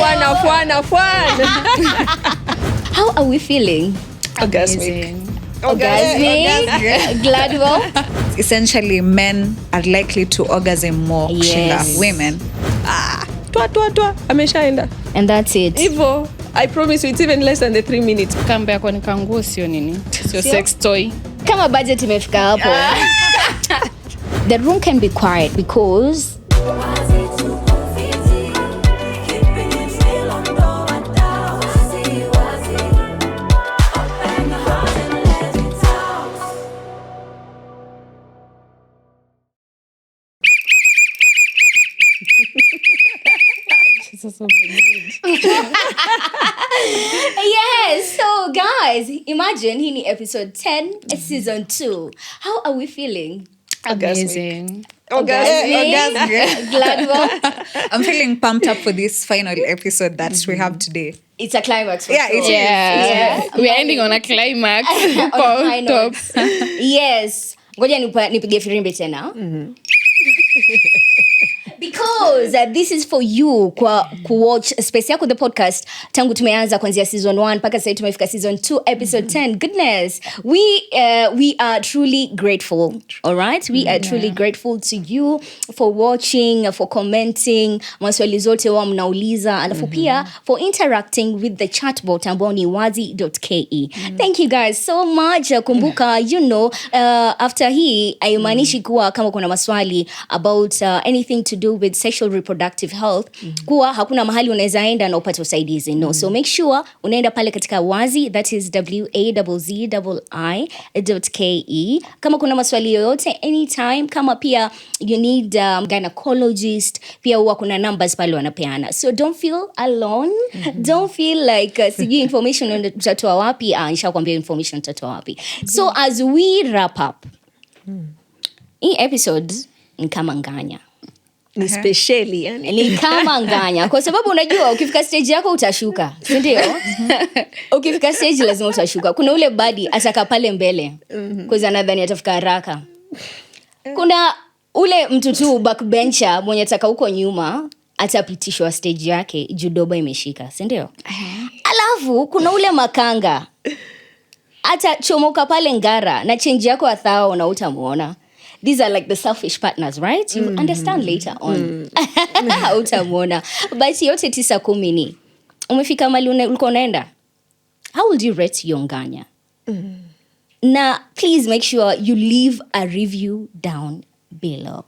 Fun. How are we feeling? Orgasmic. Glad well. Essentially, men are likely to orgasm more kushinda women. Twa ameshaenda. And that's it. Ivo, I promise you it's even less than the 3 minutes. Kambe yako ni kanguo sio nini? Sio sex toy. Kama budget imefika hapo. The room can be quiet because yes, so guys, imagine hii ni episode 10, season 2. How are we feeling? Amazing. Orgasmic. Glad well. I'm feeling pumped up for this final episode that we have today. It's a climax. Yeah, sure. it is. Yeah. We're ending on a climax. On top. Yes. Ngoja nipige firimbi tena. Because this is for you kuwatch Space Yako The Podcast tangu tumeanza kuanzia season 1 mpaka sasa tumefika season 2 episode 10. Goodness, we are truly grateful. All right, we are truly grateful to you for watching, for commenting, maswali zote wa mnauliza, alafu pia for interacting with the chatbot ambao ni wazi.ke. Thank you guys so much. Kumbuka, after hii haimaanishi kuwa kama kuna maswali about anything to do with sexual reproductive health kuwa hakuna mahali unaweza enda na upate usaidizi. No, so make sure unaenda pale katika wazi, that is wazzi.ke. Kama kuna maswali yoyote anytime, kama pia you need gynecologist, pia huwa kuna numbers pale wanapeana. So don't feel alone. Don't feel like sijui information utatoa wapi. Nishakwambia information utatoa wapi. So as we wrap up, hii episode ni kama nganya. Ni specially yani. Ni kama nganya kwa sababu unajua ukifika stage yako utashuka, si ndio? Ukifika stage lazima utashuka. Kuna ule body ataka pale mbele kwa anadhani atafika haraka. Kuna ule mtu tu backbencher mwenye ataka huko nyuma atapitishwa stage yake judoba imeshika, si ndio? Alafu kuna ule makanga atachomoka pale ngara na change yako athao na utamuona. These are like the selfish partners, right? You understand later on. Utamuona. But yote 9-10 ni. Umefika mali ulikuwa unaenda. How would you rate your nganya? Now, please make sure you leave a review down below.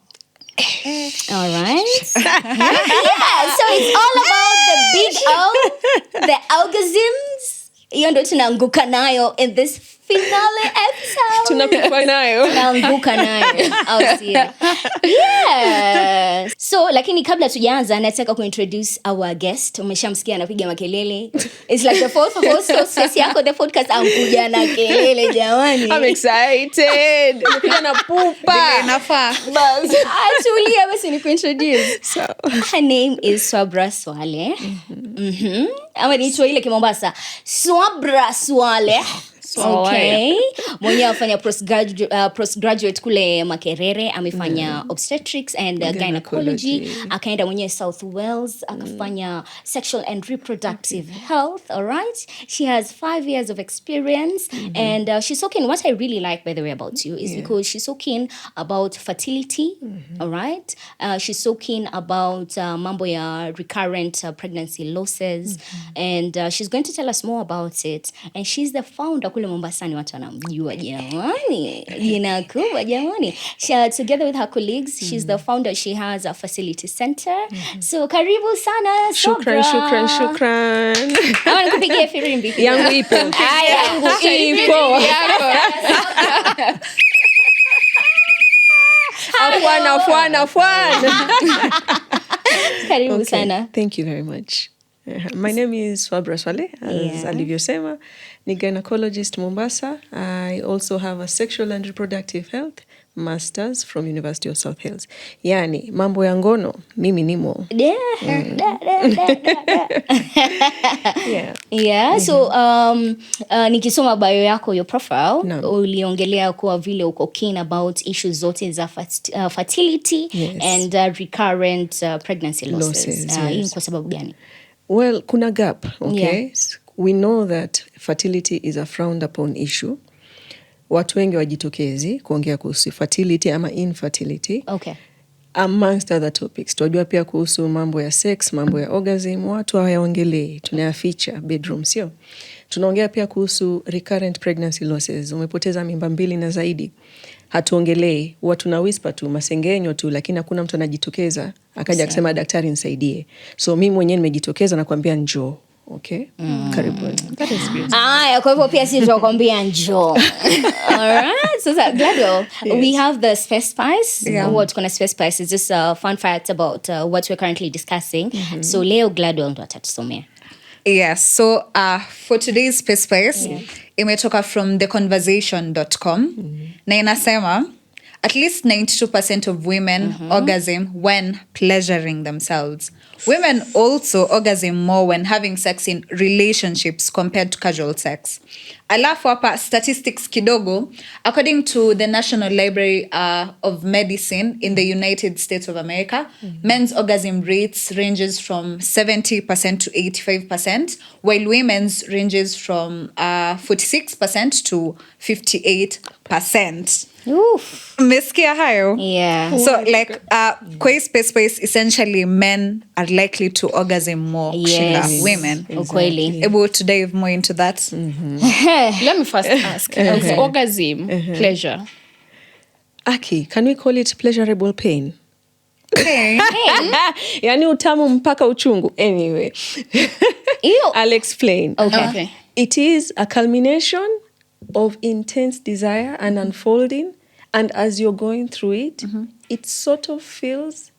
All right? Yeah, so it's all about the big O, the orgasms. Hiyo ndo tunaanguka nayo in this finale episode. Tunakufa nayo. Tunaanguka nayo. Yeah. So, lakini kabla tujaanza nataka kuintroduce our guest. Umeshamsikia anapiga makelele. It's like the fourth host of Space Yako The Podcast amkuja na kelele jamani. I'm excited. Napiga na pupa. Nafaa. Actually, basi ni kuintroduce. So, her name is Swabra Swale. Ama ni ile Kimombasa. Swabra Swale. Okay. Mwenye afanya postgraduate kule Makerere, amefanya obstetrics and gynecology. Akaenda mwenye South Wales, akafanya sexual and reproductive health, all right? She has 5 years of experience and she's so keen. What I really like, by the way, about you is because she's so keen about fertility, all right? She's so keen about mambo ya recurrent pregnancy losses and she's going to tell us more about it. And she's the founder kule Mombasani, watu wanamjua jamani. Jina kubwa jamani. Together with her colleagues, she's the founder. She has a facility center. So karibu sana Swabra. Shukran. Hawa nikupigia firimbi. Yangu ipo. Yangu ipo. Afwan. Karibu sana. Thank you very much. My name is Swabra Swale, as alivyosema. Ni gynecologist Mombasa. I also have a sexual and reproductive health masters from University of South Wales. Yani, mambo ya ngono, mimi nimo. Yeah. So nikisoma bio yako, your profile, uliongelea kuwa vile uko keen about issues zote za fertility and recurrent pregnancy losses. Hii kwa sababu gani? Well, kuna gap, okay? Yeah. We know that fertility is a frowned upon issue. Watu wengi wajitokezi kuongea kuhusu fertility ama infertility. Okay. Amongst other topics. Tunajua pia kuhusu mambo ya sex, mambo ya orgasm, watu hawayaongelei, tunayaficha bedroom, sio? Tunaongea pia kuhusu recurrent pregnancy losses. Umepoteza mimba 2 na zaidi. Hatuongelei, watu na whisper tu, masengenyo tu, lakini hakuna mtu anajitokeza akaja kusema daktari nisaidie. So mimi mwenyewe nimejitokeza na kuambia njoo. Okay? Karibuni. That is good. Kwa hivyo pia sisi tunakwambia njoo. Alright. So Gladwell, we have the Space Spice. What's going to Space Spice is just a fun fact about what we're currently discussing. So Leo Gladwell ndo atatusomea. Yes, so for today's Space Spice, imetoka from theconversation.com. Na inasema, at least 92% of women orgasm when pleasuring themselves. Women also orgasm more when having sex in relationships compared to casual sex. Alafu hapa statistics kidogo, according to the National Library of Medicine in the United States of America, men's orgasm rates ranges from 70% to 85%, while women's ranges from 46% to 58%. Oof. Meskia hayo? Yeah. So like kwa hii space essentially men are likely to orgasm more kushinda women. Ukweli. Able to dive more into that. Let me first ask. Is orgasm pleasure? Aki, can we call it pleasurable pain? Okay. Yani utamu mpaka uchungu. Anyway, I'll explain. Okay. It is a culmination of intense desire and unfolding, and as you're going through it, it sort of feels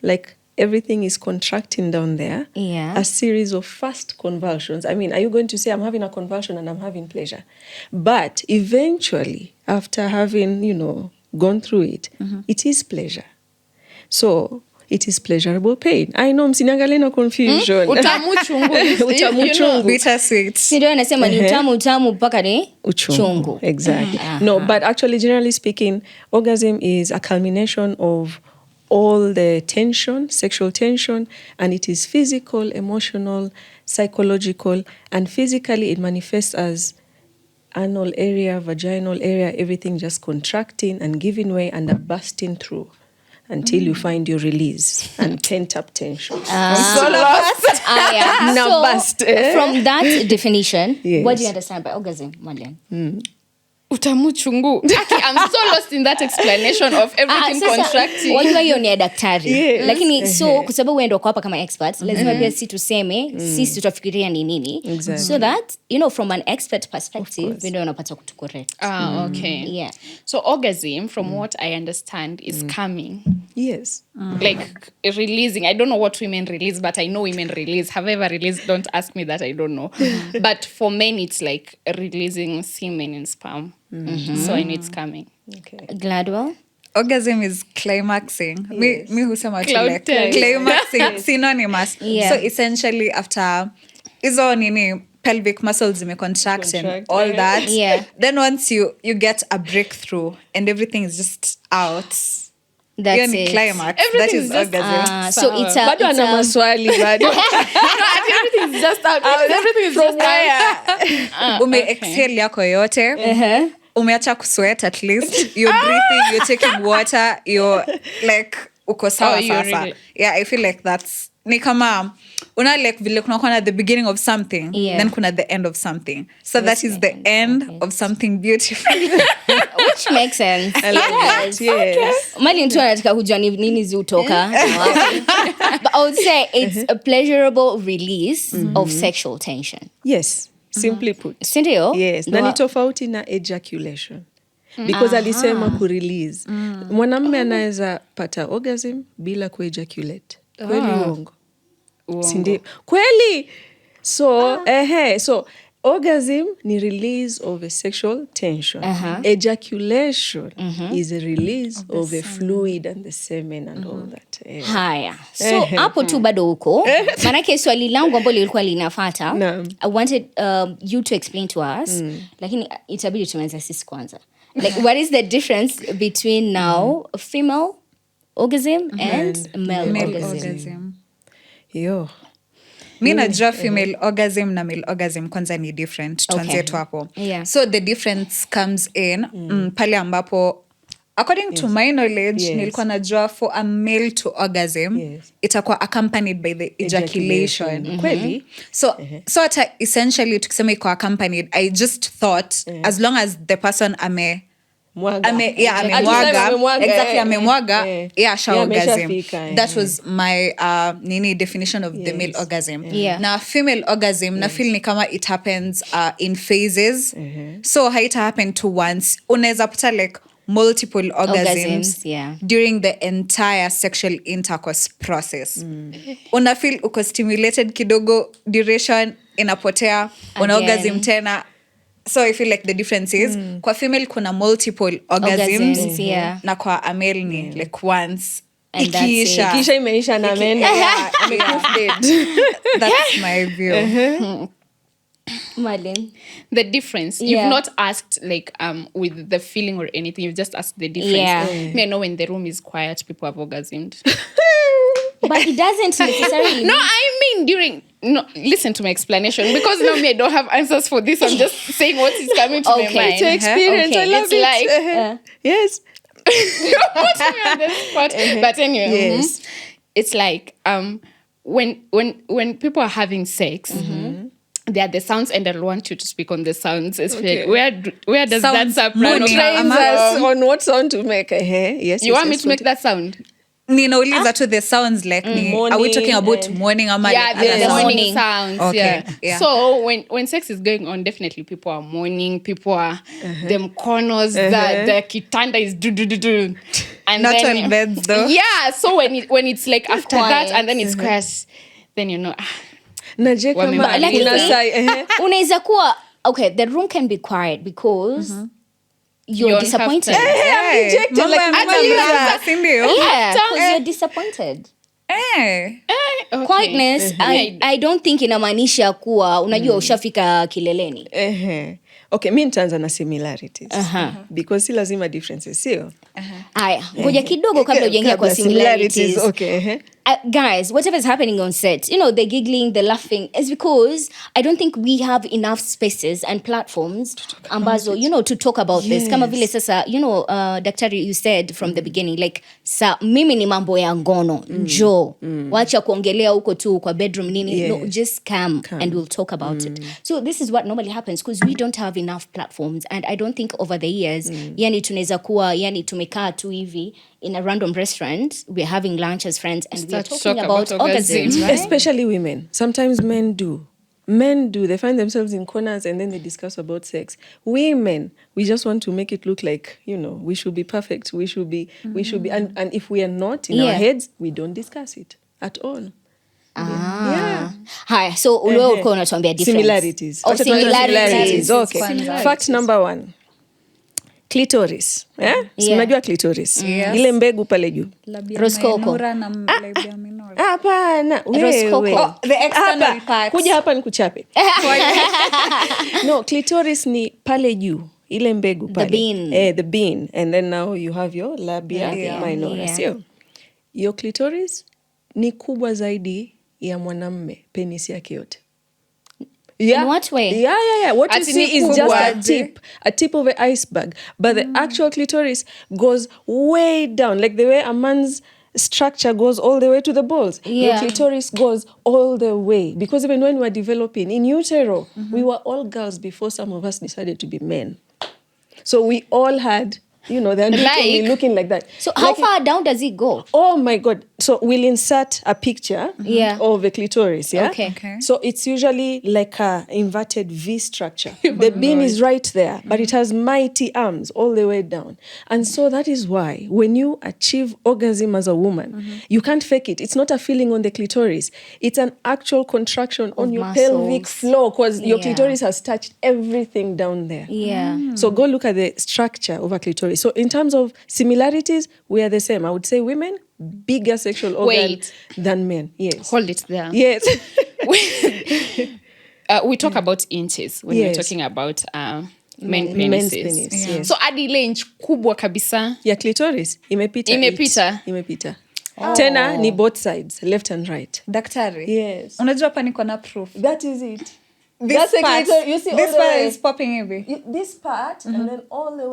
like everything is contracting down there. Yeah. A series of fast convulsions. I mean, are you going to say I'm having a convulsion and I'm having pleasure? But eventually, after having, gone through it, it is pleasure. So it is pleasurable pain. I know, msiniangalie na confusion. Utamu chungu. Utamu chungu. Bittersweet. Ndio anasema ni utamu mpaka ni chungu. Exactly. No, but actually, generally speaking, orgasm is a culmination of all the tension, sexual tension, and it is physical, emotional, psychological, and physically it manifests as anal area, vaginal area, everything just contracting and giving way and bursting through until you find your release and pent-up tension. Yeah. Now bust. From that definition, Yes. what do you understand by orgasm, Marlene? Utamu chungu. Aki, I'm so lost in that explanation of everything contracting. Wajua hiyo ni ya daktari. Yes. Lakini so kwa sababu wewe ndio hapa kama experts, lazima pia sisi tuseme sisi tutafikiria ni nini. Exactly. So that, from an expert perspective, ndio unapata kutucorrect. Okay. Yeah. So orgasm, from what I understand, is coming. Yes. Like releasing. I don't know what women release, but I know women release. Have ever released? Don't ask me that. I don't know. But for men, it's like releasing semen and sperm. So I know it's coming. Okay. Gladwell? Orgasm is climaxing. Yes. Me husema tu Cloud like ten. climaxing synonymous. Yeah. So essentially after hizo nini pelvic muscles zime-contract and all that. Yeah. Then once you get a breakthrough and everything is just out. That's Hiyo ni it. climax. Everything That is is just orgasm. So it's a... Bado ana maswali bado. Everything is just out. Everything is just out. Ume-exhale yako yote. Umeacha kusweat at least. You're breathing, you're taking water, you're like uko sawa you're sasa. really... Yeah, I feel like that's ni kama una like vile kuna at the beginning of something, then kuna the end of something. So that is the end of something beautiful. Which makes sense. Yes. Mali mtu anataka kujua ni nini ziutoka. But I would say it's a pleasurable release of sexual tension. Yes. Simply put. Sindio? Yes. Na ni tofauti na ejaculation. Because alisema kurelease. Mwanamume anaweza pata orgasm bila kuejaculate. Kweli uongo? Sindio? Kweli! So, so orgasm ni release of a sexual tension. Ejaculation is a release of a fluid and the semen and all that. Haya. So, hapo tu bado huko. Manake swali langu ambalo lilikuwa linafata. I wanted you to explain to us. Lakini itabidi tuanze sisi kwanza. Like, what is the difference between now female orgasm and male orgasm? Yo. Mi najua female orgasm na male orgasm kwanza ni different. Tuanzie tu hapo. Yeah. So the difference comes in pale ambapo according to my knowledge nilikuwa najua for a male to orgasm itakuwa accompanied by the ejaculation. Kweli? So hata essentially tukisema iko accompanied, I just thought as long as the person amemwaga sha orgasm. That was my definition of the male orgasm. Na female orgasm na feel ni kama it happens in phases. So haita happen to once. Unaweza pata like multiple orgasms during the entire sexual intercourse process. Una feel uko stimulated kidogo, duration inapotea, una orgasm tena. So I feel like the difference is kwa female kuna multiple orgasms na kwa a male ni like once. Ikiisha imeisha na men. That's my view. Marlene, the difference you've not asked like with the feeling or anything, you've just asked the difference. Me, I know when the room is quiet people have orgasmed. but it doesn't necessarily no, I mean during listen to my explanation, because now me I don't have answers for this. I'm just saying what is coming to my mind. To experience. I love it's it. Like yes. You're putting me on the spot. But anyway, it's like when people are having sex, there are the sounds, and I want you to speak on the sounds. Like, where does Sounds that soprano come from? On what sound to make? Yes. You want me to make that sound? Ninauliza to the sounds like are we talking about morning or the morning sounds. Okay. Yeah. So when sex is going on, definitely people are mourning, people are them corners, the kitanda is do. And not then, on beds though. Yeah, so when it's like after that and then it's crashed, then you know naje kama unaweza kuwa okay, the room can be quiet because you're disappointed. Because you're disappointed. Okay. Quietness, I don't think inamaanisha kuwa unajua ushafika kileleni. Okay, mi nitaanza na similarities. Because si lazima differences, sio? Aya, ngoja kidogo kabla ujaingia kwa similarities. Okay. Guys, whatever is happening on set, the giggling, the laughing, is because I don't think we have enough spaces and platforms ambazo, to talk about this. Kama vile sasa, Daktari, you said from the beginning, like, mimi ni mambo ya ngono, njoo. Wacha kuongelea huko tu kwa bedroom nini. No, just come and we'll talk about it. So this is what normally happens because we don't have enough platforms, and I don't think over the years, tunaweza kuwa, tumekaa tu hivi in a random restaurant, we're having lunch as friends, and we're talking about orgasms, right? Especially women. Sometimes men do. They find themselves in corners and then they discuss about sex. Women, we just want to make it look like, we should be perfect. We should be, and if we are not in our heads, we don't discuss it at all. Haya, so ulio uko unatuambia difference. Similarities. Similarities. Okay. Fact number 1. Clitoris. Unajua clitoris? Ile mbegu pale juu. Roskoko. Hapana. Roskoko. The external part. Kuja hapa nikuchape. No, clitoris ni pale juu. Ile mbegu pale. The bean. The bean. And then now you have your labia minora. Sio? Your clitoris ni kubwa zaidi ya mwanamme penis yake yote. In what way? Yeah. What you see is just a tip of an iceberg. But the actual clitoris goes way down, like the way a man's structure goes all the way to the balls. The clitoris goes all the way. Because even when we were developing in utero, we were all girls before some of us decided to be men. So we all had, they're looking like that. So how far down does it go? Oh my God. So we'll insert a picture of the clitoris, Okay. So it's usually like a inverted V structure. The bean is right there, but it has mighty arms all the way down. And so that is why when you achieve orgasm as a woman, you can't fake it. It's not a feeling on the clitoris. It's an actual contraction on your pelvic floor because your clitoris has touched everything down there. So go look at the structure of a clitoris. So in terms of similarities, we are the same. I would say women, bigger sexual organs than men. Yes. Hold it there. Yes. We talk about inches when we're talking about men penises. Men's penis, yes. So adi ile inch kubwa kabisa ya clitoris imepita. Imepita. Tena ni both sides, left and right. Daktari. Yes. Unajua hapa niko na proof. That is it. This part, you see this part is popping hivi. This part and then all the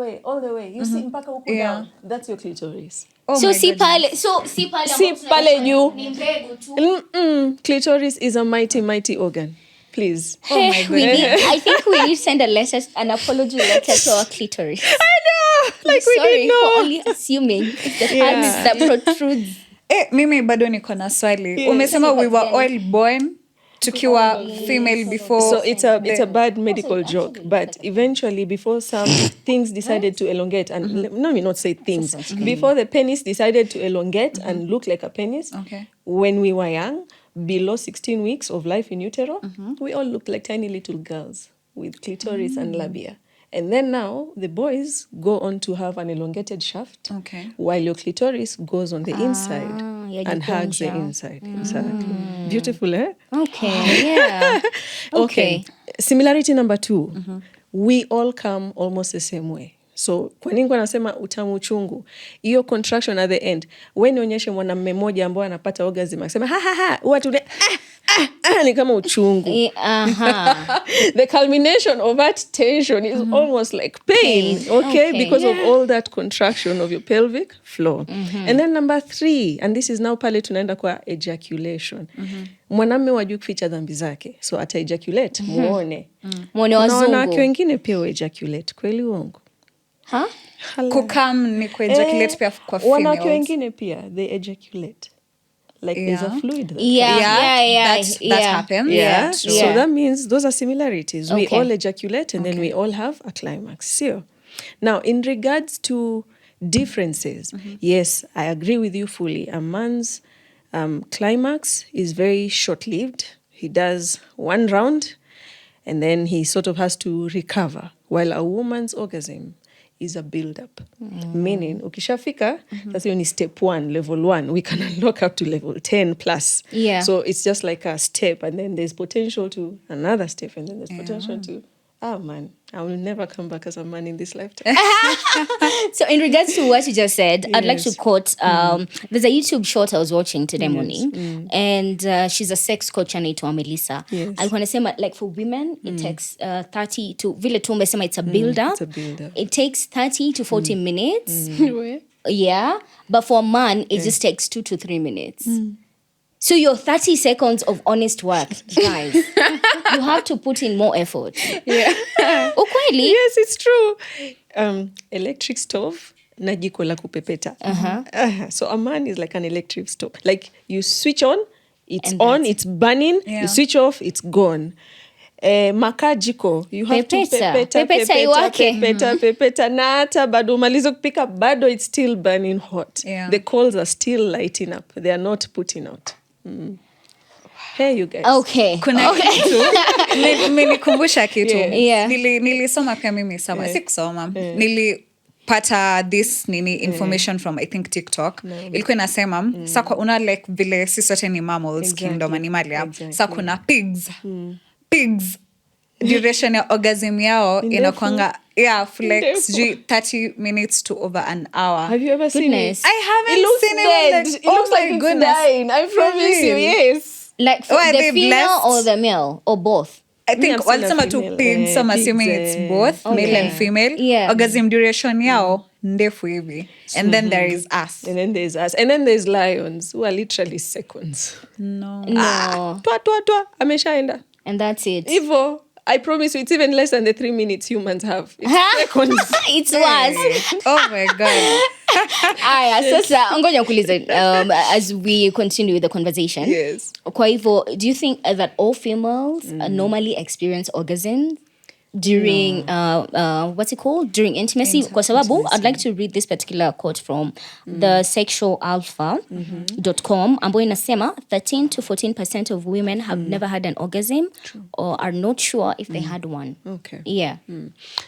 way. You see mpaka huko down. That's your clitoris. Oh so my si goodness. pale Si pale juu. ni mbegu tu. Clitoris is a mighty organ. Please. Oh my goodness. I think we need to send an apology letter to our clitoris. I know. Like we Sorry didn't know. for only assuming the parts that protrudes. Mimi bado niko na swali. Umesema we were all born tukiwa female before. So it's a bad medical joke, but eventually before some things decided to elongate and let me not say things. Before the penis decided to elongate and look like a penis, when we were young, below 16 weeks of life in utero, we all looked like tiny little girls with clitoris and labia. And then now the boys go on to have an elongated shaft, while your clitoris goes on the inside and hugs the inside. Exactly. Beautiful, eh? Okay, yeah. Okay. Similarity number 2. We all come almost the same way. So kwa nini nasema utamu uchungu? Hiyo contraction at the end. When nionyeshe mwanamume mmoja ambaye anapata orgasm akisema ha ha ha, watu ni kama uchungu. The culmination of that tension is almost like pain, okay? Because of all that contraction of your pelvic floor. And then number 3, and this is now pale tunaenda kwa ejaculation. Mwanamume wajui kuficha dhambi zake. So ata ejaculate, muone. Muone wazungu. Na wanawake wengine pia ejaculate, kweli uongo? Kukam ni kuejaculate pia kwa females. Wanawake wengine pia they ejaculate. Like there's a fluid. That happens. Yeah. So that means those are similarities. We all ejaculate and then we all have a climax. So now in regards to differences, yes, I agree with you fully. A man's climax is very short-lived. He does one round and then he sort of has to recover, while a woman's orgasm is a build-up. Meaning, ukishafika, that's only step 1, level 1. We can unlock up to level 10 plus. Yeah. So it's just like a step, and then there's potential to another step, and then there's potential to, man, I will never come back as a man in this lifetime. So in regards to what you just said, I'd like to quote, there's a YouTube short I was watching today morning, and she's a sex coach anaitwa Melissa. Alikuwa anasema, like for women, it takes 30 to, vile tu umesema, it's a build-up. It's a build-up. It takes 30 to 40 minutes. Yeah. But for a man, it just takes 2 to 3 minutes. So your 30 seconds of honest work, guys, you have to put in more effort. Ukweli? Yes, it's true. Electric stove na jiko la kupepeta. So a man is like an electric stove. Like you switch on, it's on, it's burning. You switch off, it's gone. Makaa jiko, you have to pepeta na hata bado umalizo kupika bado it's still burning hot. The coals are still lighting up. They are not putting out. Hey you guys. Okay. Kuna kitu nilikumbusha kitu. Nilisoma pia mimi sama. Sikusoma. Nilipata this information from I think TikTok. Ilikuwa inasema sasa una like vile sisi sote ni mammals, kingdom animalia. Sasa kuna pigs. Duration ya orgasm yao inakuanga for like 30 minutes to over an hour. Have you ever seen it? I haven't seen it. It looks like it's dying. I promise you, yes. Like for the female or the male or both? I think walisema tu pigs, so I'm assuming it's both male and female. Orgasm duration yao ndefu hivi. And then there is us. And then there's us. And then there's lions who are literally seconds. No. Twa ameshaenda. And that's it. Ivo, I promise you, it's even less than the 3 minutes humans have. It's seconds. It's worse. Oh my God. Aya, sasa ngoja nikuulize, as we continue with the conversation. Yes. Kwa hivyo, do you think that all females normally experience orgasms during what's it called, during intimacy? Kwa sababu I'd like to read this particular quote from the sexualalpha.com ambayo inasema 13 to 14% of women have never had an orgasm or are not sure if they had one. Okay.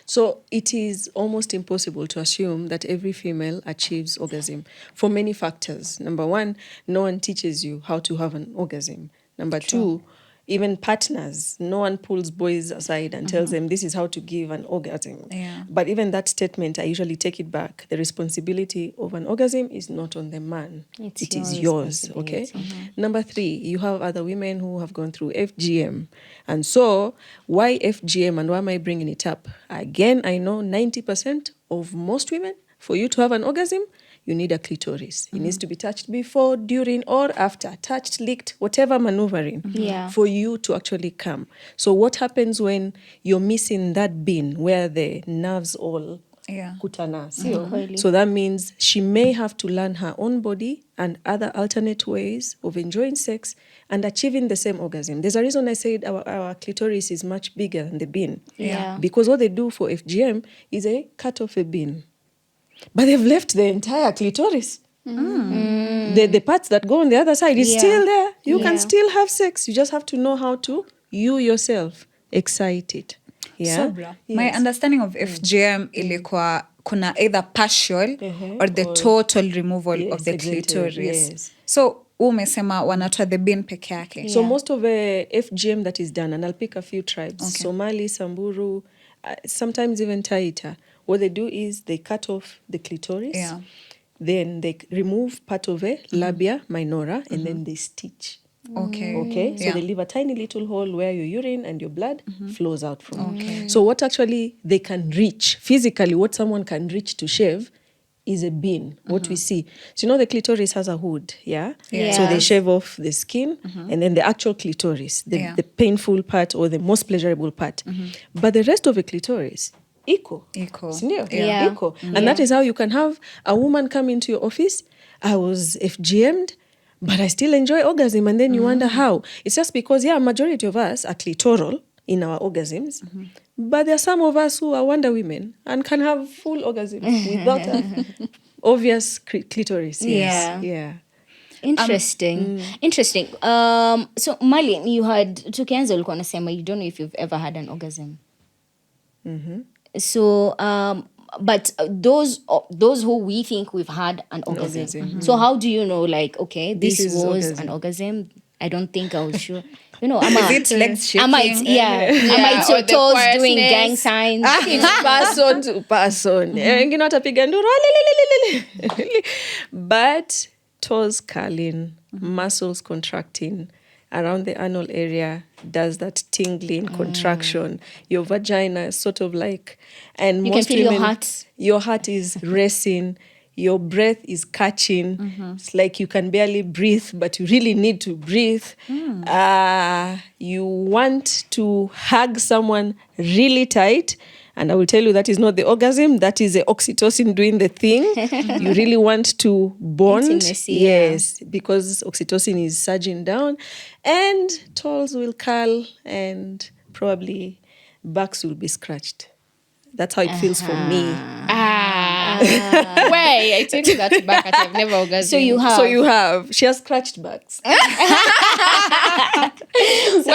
So it is almost impossible to assume that every female achieves orgasm for many factors. Number 1, no one teaches you how to have an orgasm. Number 2, even partners, no one pulls boys aside and tells them this is how to give an orgasm. Yeah. But even that statement, I usually take it back. The responsibility of an orgasm is not on the man. It's It is your yours, okay? responsibility. Number 3, you have other women who have gone through FGM. And so, why FGM and why am I bringing it up? Again, I know 90% of most women, for you to have an orgasm, you need a clitoris. It needs to be touched before, during, or after. Touched, licked, whatever maneuvering Yeah. for you to actually come. So what happens when you're missing that bin where the nerves all kutana? Kweli. So that means she may have to learn her own body and other alternate ways of enjoying sex and achieving the same orgasm. There's a reason I said our clitoris is much bigger than the bin. Yeah. Because what they do for FGM is they cut off a bin. But they've left the entire clitoris. The parts that go on the other side is still there. You can still have sex. You just have to know how to, you yourself, excite it. Yeah? Swabra, my understanding of FGM ilikuwa kuna either partial or the total removal of the exactly. clitoris. Yes. So umesema wanatoa the bin peke yake. So most of the FGM that is done, and I'll pick a few tribes, Somali, Samburu, sometimes even Taita, what they do is they cut off the clitoris, then they remove part of a labia minora, and then they stitch. Okay, so they leave a tiny little hole where your urine and your blood flows out from. So what actually they can reach, physically what someone can reach to shave is a bin, what we see. So you know the clitoris has a hood, yeah? So they shave off the skin and then the actual clitoris, the painful part or the most pleasurable part. But the rest of the clitoris, equal. Yeah. Equal. And that is how you can have a woman come into your office, I was FGM'd, but I still enjoy orgasm. And then you wonder how. It's just because, majority of us are clitoral in our orgasms. But there are some of us who are Wonder Women and can have full orgasm without a obvious clitoris. Yes. Yeah. Interesting. Interesting. So Marlene, you had tukianza ulikuwa unasema you don't know if you've ever had an orgasm. So but those who we think we've had an orgasm. So how do you know, like, okay, this was orgasm. an orgasm? I don't think I was sure. You know, Is it legs shaking? Am I your or the toes doing quietness. gang signs? It's person to person. Wengine watapiga nduru. But toes curling, muscles contracting around the anal area does that tingling contraction. Your vagina is sort of like, and You most can feel your women, heart. your heart is racing. Your breath is catching. It's like you can barely breathe, but you really need to breathe. You want to hug someone really tight. And I will tell you that is not the orgasm. That is the oxytocin doing the thing. You really want to bond. Intimacy, yes, because oxytocin is surging down. And toes will curl and probably backs will be scratched. That's how it feels for me. Wait, I take that back. I've never orgasmed. So you have. So you have. She has scratched backs. Why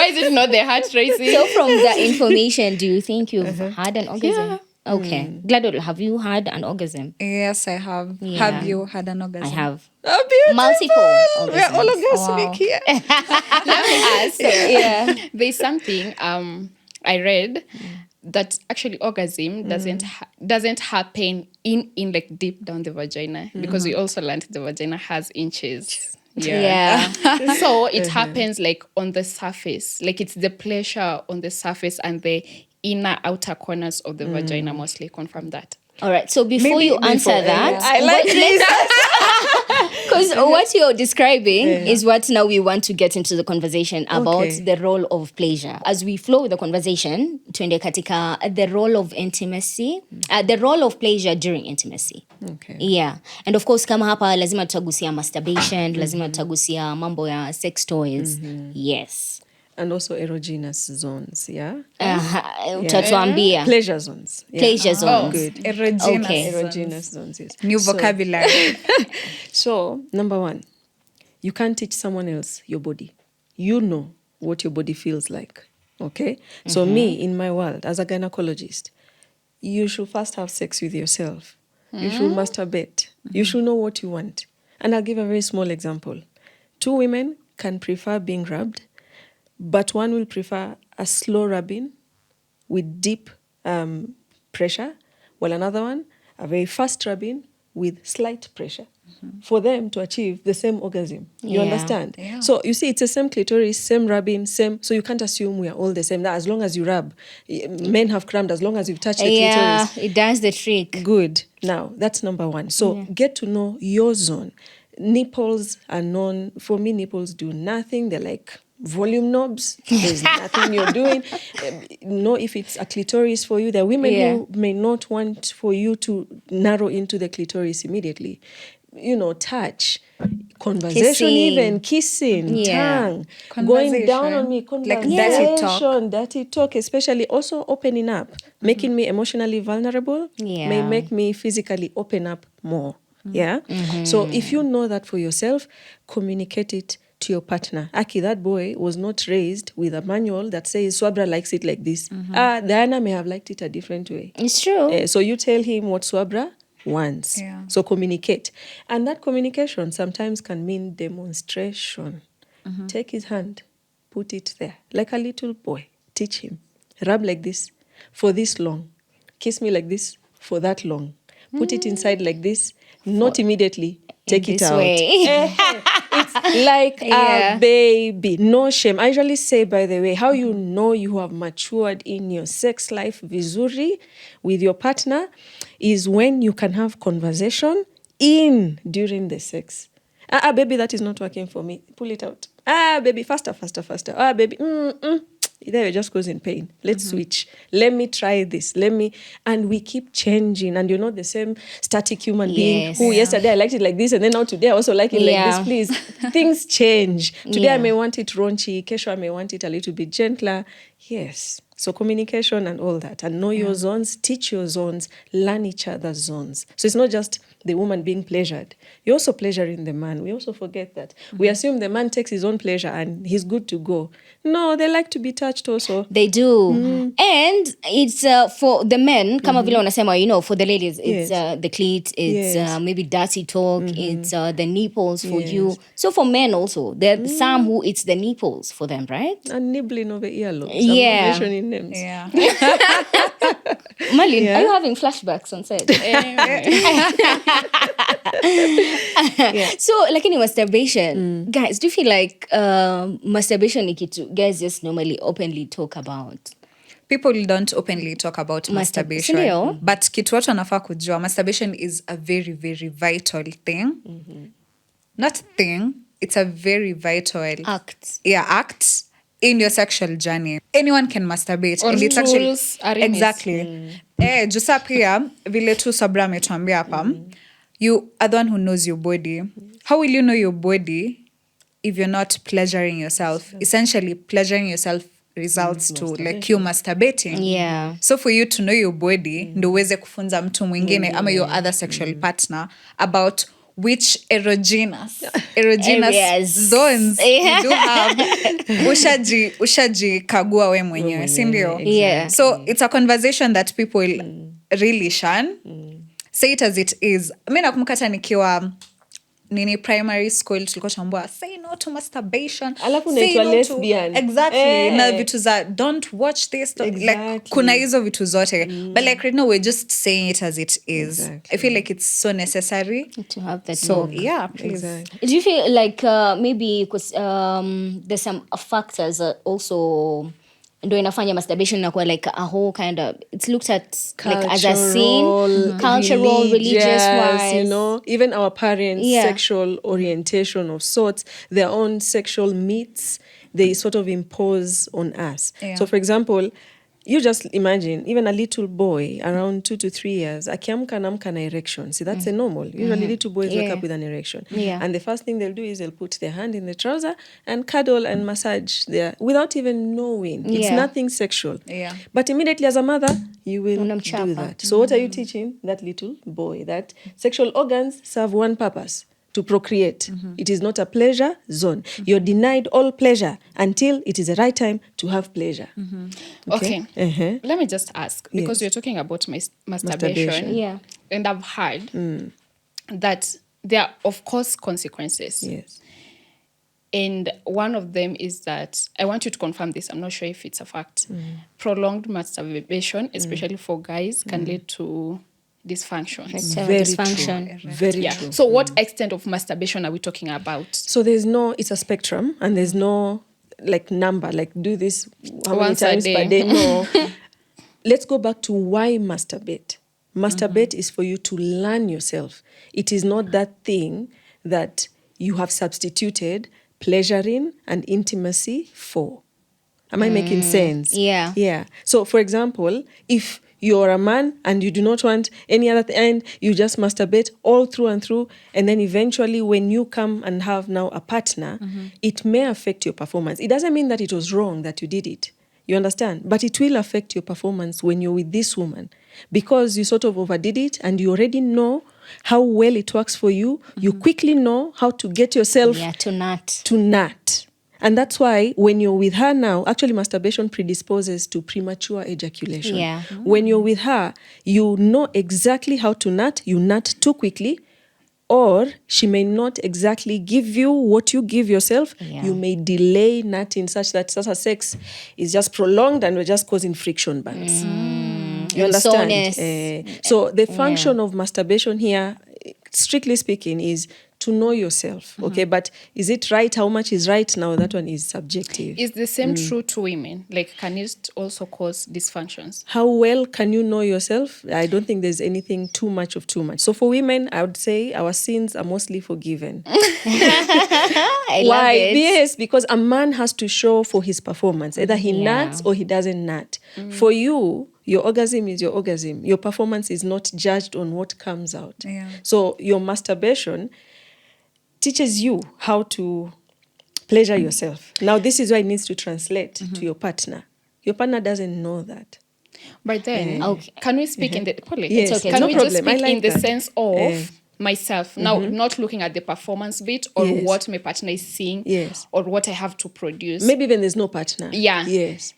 is it not the heart racing? So from that information, do you think you've had an orgasm? Okay. Gladwell, have you had an orgasm? Yes, I have. Yeah. Have you had an orgasm? I have. Oh, beautiful. Multiple We're all orgasmic Wow. here. Yeah. There's something I read that actually orgasm doesn't happen in like deep down the vagina, because we also learned the vagina has inches. Yeah. So it happens like on the surface, like it's the pleasure on the surface, and the inner outer corners of the vagina mostly confirm that. All right. So before you answer that, I like this. because what you're describing is what now we want to get into the conversation about Okay. the role of pleasure. As we flow with the conversation, tuende katika the role of intimacy, the role of pleasure during intimacy. Okay. Yeah. And of course, kama hapa lazima tutagusia masturbation, lazima tutagusia mambo ya sex toys. Yes. And also erogenous zones, yeah? Utatuambia. Pleasure zones. Yeah. Pleasure zones. Good. Erogenous. Okay. Erogenous zones, yes. New vocabulary. So, number one, you can't teach someone else your body. You know what your body feels like, okay? So me, in my world, as a gynecologist, you should first have sex with yourself. You should masturbate. You should know what you want. And I'll give a very small example. 2 women can prefer being rubbed. but one will prefer a slow rubbing with deep pressure, while another one, a very fast rubbing with slight pressure. For them to achieve the same orgasm. You understand? Yeah. So you see, it's the same clitoris, same rubbing, same. So you can't assume we are all the same. That as long as you rub, men have crammed as long as you've touched the clitoris. It does the trick. Good. Now, that's number one. So get to know your zone. Nipples are known, for me, nipples do nothing. They're like volume knobs. There's nothing you're doing. Know if it's a clitoris for you. There are women who may not want for you to narrow into the clitoris immediately. Touch, conversation, even kissing, tongue, going down on me, conversation, dirty talk, especially also opening up, making me emotionally vulnerable, may make me physically open up more. Yeah. So if you know that for yourself, communicate it to your partner. Aki, that boy was not raised with a manual that says Swabra likes it like this. Diana may have liked it a different way. It's true. So you tell him what Swabra wants. So communicate. And that communication sometimes can mean demonstration. Take his hand, put it there. Like a little boy. Teach him. Rub like this for this long. Kiss me like this for that long. Put it inside like this. Not immediately. Take it out. It's like a baby. No shame. I usually say, by the way, how you know you have matured in your sex life vizuri with your partner is when you can have conversation during the sex. Baby, that is not working for me. Pull it out. Baby, faster. Baby, there it just goes in pain. Let's switch. Let me try this. And we keep changing. And you're not the same static human being who yesterday I liked it like this, and then now today I also like it like this. Please, things change. Today I may want it raunchy. Kesho I may want it a little bit gentler. Yes. So communication and all that. And know your zones, teach your zones, learn each other's zones. So it's not just the woman being pleasured. You're also pleasuring the man. We also forget that. We assume the man takes his own pleasure and he's good to go. No, they like to be touched also. They do. And it's for the men, kama vile unasema, for the ladies, it's the clit, it's maybe dirty talk, it's the nipples for you. So for men also, there are some who it's the nipples for them, right? And nibbling over earlobes. Yeah. I'm not mentioning names. Yeah. Malin, are you having flashbacks on set? So, like in masturbation, guys, do you feel like masturbation ni kitu guys just normally openly talk about? People don't openly talk about masturbation. Sindio? But kitu watu wanafaa kujua, masturbation is a very, very vital thing. Not thing, it's a very vital Act. Yeah, act in your sexual journey. Anyone can masturbate. Or and it's tools are in it. exactly. Jusa pia vile tu Swabra ametuambia hapa, you are the one who knows your body. How will you know your body if you're not pleasuring yourself? Essentially, pleasuring yourself results to like you masturbating. Yeah. So for you to know your body, ndo uweze kufunza mtu mwingine ama your other sexual partner about which erogenous Areas. zones you do have. Ushajikagua we mwenyewe, si ndio? Yeah. So it's a conversation that people really shun. Say it as it is. Mi nakumbuka hata nikiwa primary school tulikuwa tunaambiwa say no to masturbation. Alafu say unaitwa no to- lesbian. Exactly. Na vitu za don't watch this. Exactly. Like kuna hizo vitu zote. But like right now we're just saying it as it is. Exactly. I feel like it's so necessary. To have that So talk. yeah, please. Exactly. Do you feel like maybe because there's some factors also ndo inafanya masturbation inakuwa like a whole kind of, it's looked at like as a sin, cultural, religious wise. Even our parents' sexual orientation of sorts, their own sexual myths, they sort of impose on us. Yeah. So for example, you just imagine, even a little boy around 2 to 3 years, akiamka anaamka na erection. See, that's a normal. Usually little boys wake up with an erection. Yeah. And the first thing they'll do is they'll put their hand in the trouser and cuddle and massage there without even knowing. It's nothing sexual. Yeah. But immediately as a mother, you will Unamchapa. do that. So what are you teaching that little boy? That sexual organs serve one purpose, to procreate. It is not a pleasure zone. You're denied all pleasure until it is the right time to have pleasure. Okay. Let me just ask, because we're talking about masturbation. Yeah. And I've heard that there are, of course, consequences. Yes. And one of them is that, I want you to confirm this, I'm not sure if it's a fact. Prolonged masturbation, especially for guys, can lead to dysfunctions. Very dysfunction. True. Very Yeah. true. So what extent of masturbation are we talking about? So it's a spectrum, and there's no like number, like do this how Once a many times day. per day. No. Let's go back to why masturbate. Masturbate is for you to learn yourself. It is not that thing that you have substituted pleasuring and intimacy for. Am I making sense? Yeah. Yeah. So, for example, if you're a man and you do not want any other end, you just masturbate all through and through, and then eventually when you come and have now a partner, it may affect your performance. It doesn't mean that it was wrong that you did it. You understand? But it will affect your performance when you're with this woman because you sort of overdid it and you already know how well it works for you. You quickly know how to get yourself to nut. to nut. And that's why when you're with her now, actually masturbation predisposes to premature ejaculation. Yeah. When you're with her, you know exactly how to nut. You nut too quickly, or she may not exactly give you what you give yourself. Yeah. You may delay nutting such that sex is just prolonged and we're just causing friction burns. You And understand? soreness. So the function of masturbation here, strictly speaking, is to know yourself. Okay, but is it right? How much is right? Now that one is subjective. Is the same true to women? Like, can it also cause dysfunctions? How well can you know yourself? I don't think there's anything too much. So for women, I would say our sins are mostly forgiven. I love Why? it. Yes, because a man has to show for his performance. Either he nuts or he doesn't nut. For you, your orgasm is your orgasm. Your performance is not judged on what comes out. Yeah. So your masturbation teaches you how to pleasure yourself. Now, this is why it needs to translate to your partner. Your partner doesn't know that. But then, Okay. can we speak in the... Polly, Yes, okay. Can no we problem. just I speak like in the that. sense of myself? Now, not looking at the performance bit or Yes. what my partner is seeing Yes. or what I have to produce. Maybe when there's no partner. Yeah. Yes.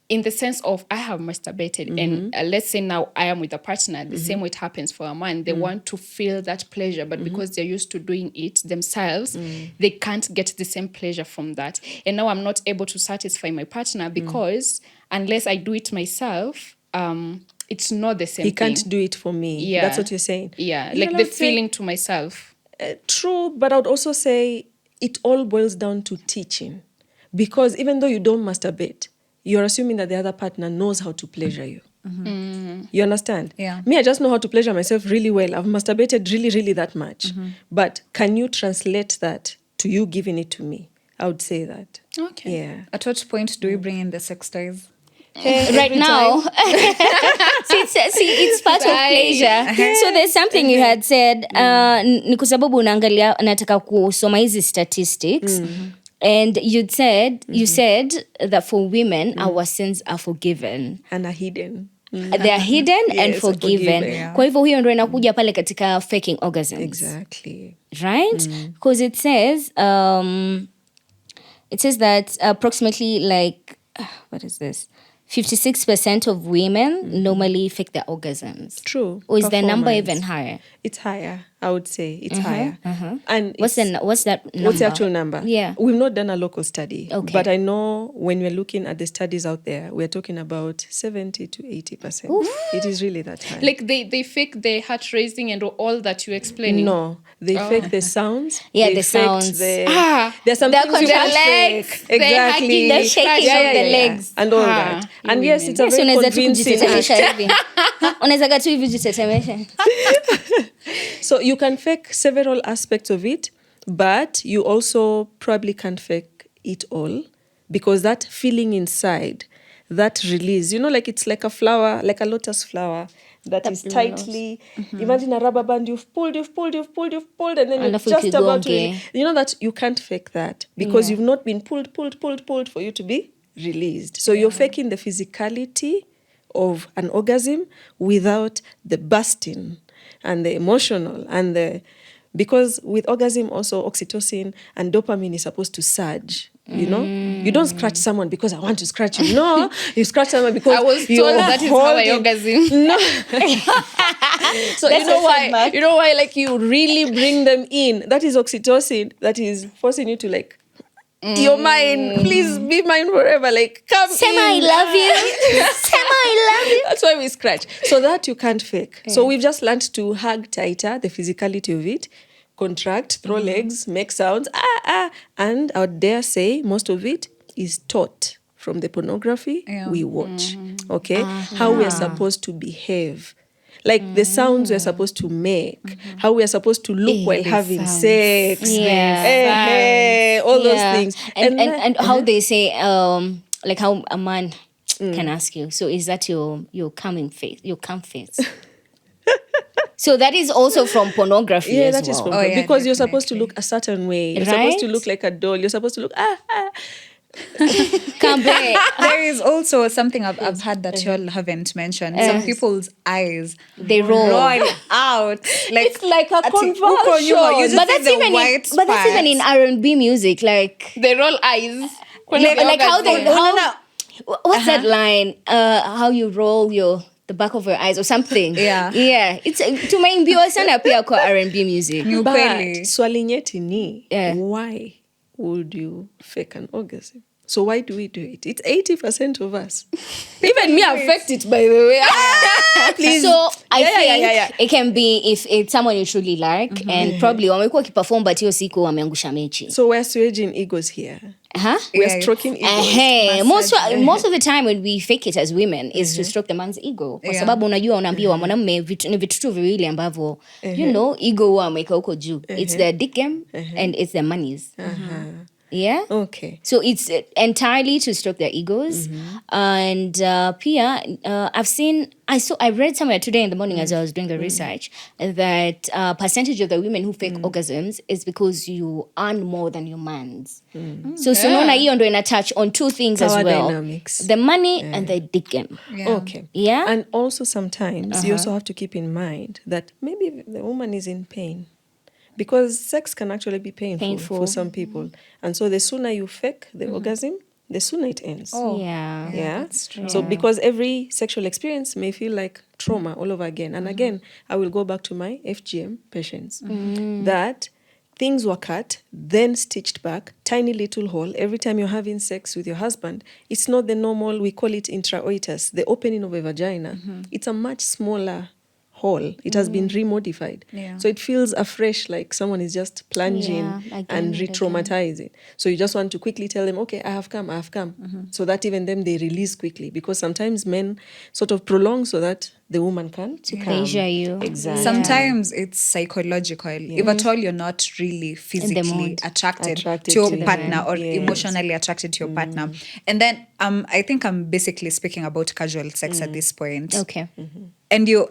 In the sense of I have masturbated and let's say now I am with a partner, the same way it happens for a man. They want to feel that pleasure, but because they're used to doing it themselves, they can't get the same pleasure from that. And now I'm not able to satisfy my partner because unless I do it myself, it's not the same He thing. can't do it for me. Yeah. That's what you're saying. Yeah, You like know, the I would say- feeling to myself. True, but I would also say it all boils down to teaching. Because even though you don't masturbate, you're assuming that the other partner knows how to pleasure you. You understand? Yeah. Me, I just know how to pleasure myself really well. I've masturbated really, really that much. But can you translate that to you giving it to me? I would say that. Okay. Yeah. At what point do we bring in the sex toys? Right now. It's part of pleasure. So there's something you had said, ni kwa sababu unaangalia nataka kusoma hizi statistics. And you said that for women, our sins are forgiven. And are hidden. They are hidden and Yes, forgiven. forgiven. Kwa hivyo hiyo ndo inakuja pale katika faking orgasms. Exactly. Right? Because it says that approximately like, what is this? 56% of women normally fake their orgasms. True. Or is the number Performance. even higher? It's higher. I would say it's higher. And What's that number? what's the actual number? Yeah. We've not done a local study. Okay. But I know when we're looking at the studies out there, we're talking about 70 to 80%. It is really that high. Like they fake the heart raising and all that you're explaining. No, they fake the sounds. Yeah, they the fake sounds. There's some The things you can't legs, fake. the Exactly. hugging, the shaking of the legs. And all Ah, that. And yes, it's a Yes, very unaweza tu convincing kujitetemesha act. hivi. Unawezaga tu hivi jitetemesha. So you can fake several aspects of it, but you also probably can't fake it all because that feeling inside, that release, like it's like a flower, like a lotus flower that is tightly, imagine a rubber band, you've pulled, and then you're Alafu just about to ikigonge. release. You know that you can't fake that because you've not been pulled for you to be released. So you're faking the physicality of an orgasm without the bursting and the emotional and because with orgasm also oxytocin and dopamine is supposed to surge. You don't scratch someone because I want to scratch you. No, you scratch someone because I was you're told that is how I holding- orgasm. No. So That's a trademark. you know why like you really bring them in. That is oxytocin that is forcing you to like You're mine. Please be mine forever. Like, come Sema, in. I love you. Sema, I love you. That's why we scratch. So that you can't fake. So we've just learned to hug tighter, the physicality of it, contract, throw legs, make sounds, and I would dare say most of it is taught from the pornography we watch. Okay? How we are supposed to behave. Like the sounds we're supposed to make, how we are supposed to look while having sex, all those things. And how they say, like how a man can ask you, so is that your coming face, your cum face? So that is also from pornography as that is well. from Oh, yeah, because you're supposed to definitely. look a certain way. You're Right? supposed to look like a doll. You're supposed to look Come back. There is also something I've heard that you all haven't mentioned. Some people's eyes They roll. out. Like, It's like a ati, conversion. uko nyuma, you just But see that's the even white but that's even in parts. R&B music, like They roll eyes. like how they No. what's that line? How you roll the back of your eyes or something. Yeah. It's tumeimbiwa sana pia kwa R&B music. Ni But ukweli. swali nyeti ni, Yeah. why would you fake an orgasm? So why do we do it? It's 80% of us. Even me affect it, by the way. Please. So I think yeah. it can be if it's someone you truly like and probably wamekuwa kiperform but hiyo siku wameangusha mechi. So we're assuaging egos here. Huh? We're Yeah, stroking egos. Hey, most of the time when we fake it as women is to stroke the man's ego kwa sababu unajua unaambiwa mwanamume ni vitu tu viwili ambavyo you know ego huwa ameweka huko juu. It's the dick game and it's the monies. Yeah. Okay. So it's entirely to stroke their egos. And pia I read somewhere today in the morning as I was doing the research that percentage of the women who fake orgasms is because you earn more than your man's. So unaona hiyo ndo ina touch on two things as Power well. dynamics. The money and the dick game. Okay. Yeah. And also sometimes you also have to keep in mind that maybe the woman is in pain. Because sex can actually be painful for some people. And so the sooner you fake the orgasm, the sooner it ends. Yeah. Yeah. So because every sexual experience may feel like trauma all over again. And again, I will go back to my FGM patients. That things were cut, then stitched back, tiny little hole. Every time you're having sex with your husband, it's not the normal, we call it intraoitus, the opening of a vagina. It's a much smaller hole. It has been remodified. Yeah. So it feels afresh, like someone is just plunging again and re-traumatizing. So you just want to quickly tell them, okay, I have come. So that even them, they release quickly. Because sometimes men sort of prolong so that the woman can come. Pleasure you. Exactly. Sometimes it's psychological. If at all you're not really physically mood. attracted Attracted to to your the partner man. or Yes. emotionally attracted to your partner. And then I think I'm basically speaking about casual sex at this point. Okay. And you're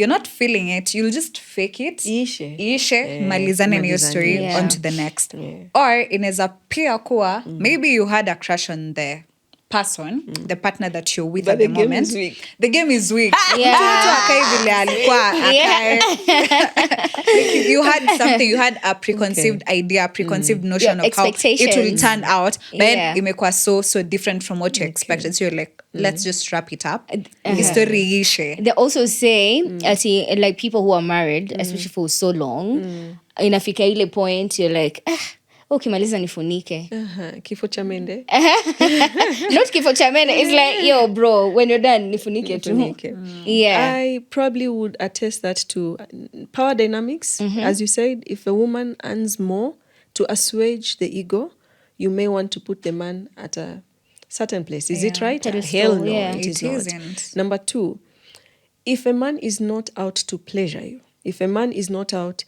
not feeling it. You'll just fake it. Ishe. Malizane na hiyo story Yeah. on to the next. Or inaweza pia kuwa maybe you had a crush on the person, the partner that you're with But at the the game moment. is weak. The game is weak. Yeah. Mtu akae vile alikuwa, akae. Like you had something, you had a preconceived idea, a preconceived notion Your of how it will expectations. turn out. But Yeah. imekuwa so different from what you expected. So you're like, let's just wrap it up. History ishe. They also say like people who are married, especially for so long, inafika ile point you're like, ukimaliza nifunike. Kifo cha mende. Not kifo cha mene. It's like, yo, bro, when you're done, nifunike tu. Nifunike. Yeah. I probably would attest that to power dynamics. As you said, if a woman earns more, to assuage the ego, you may want to put the man at a certain place. Is it right? Pedestal, Hell no, yeah. it is It not. isn't. Number two, if a man is not out to pleasure you, if a man is not out,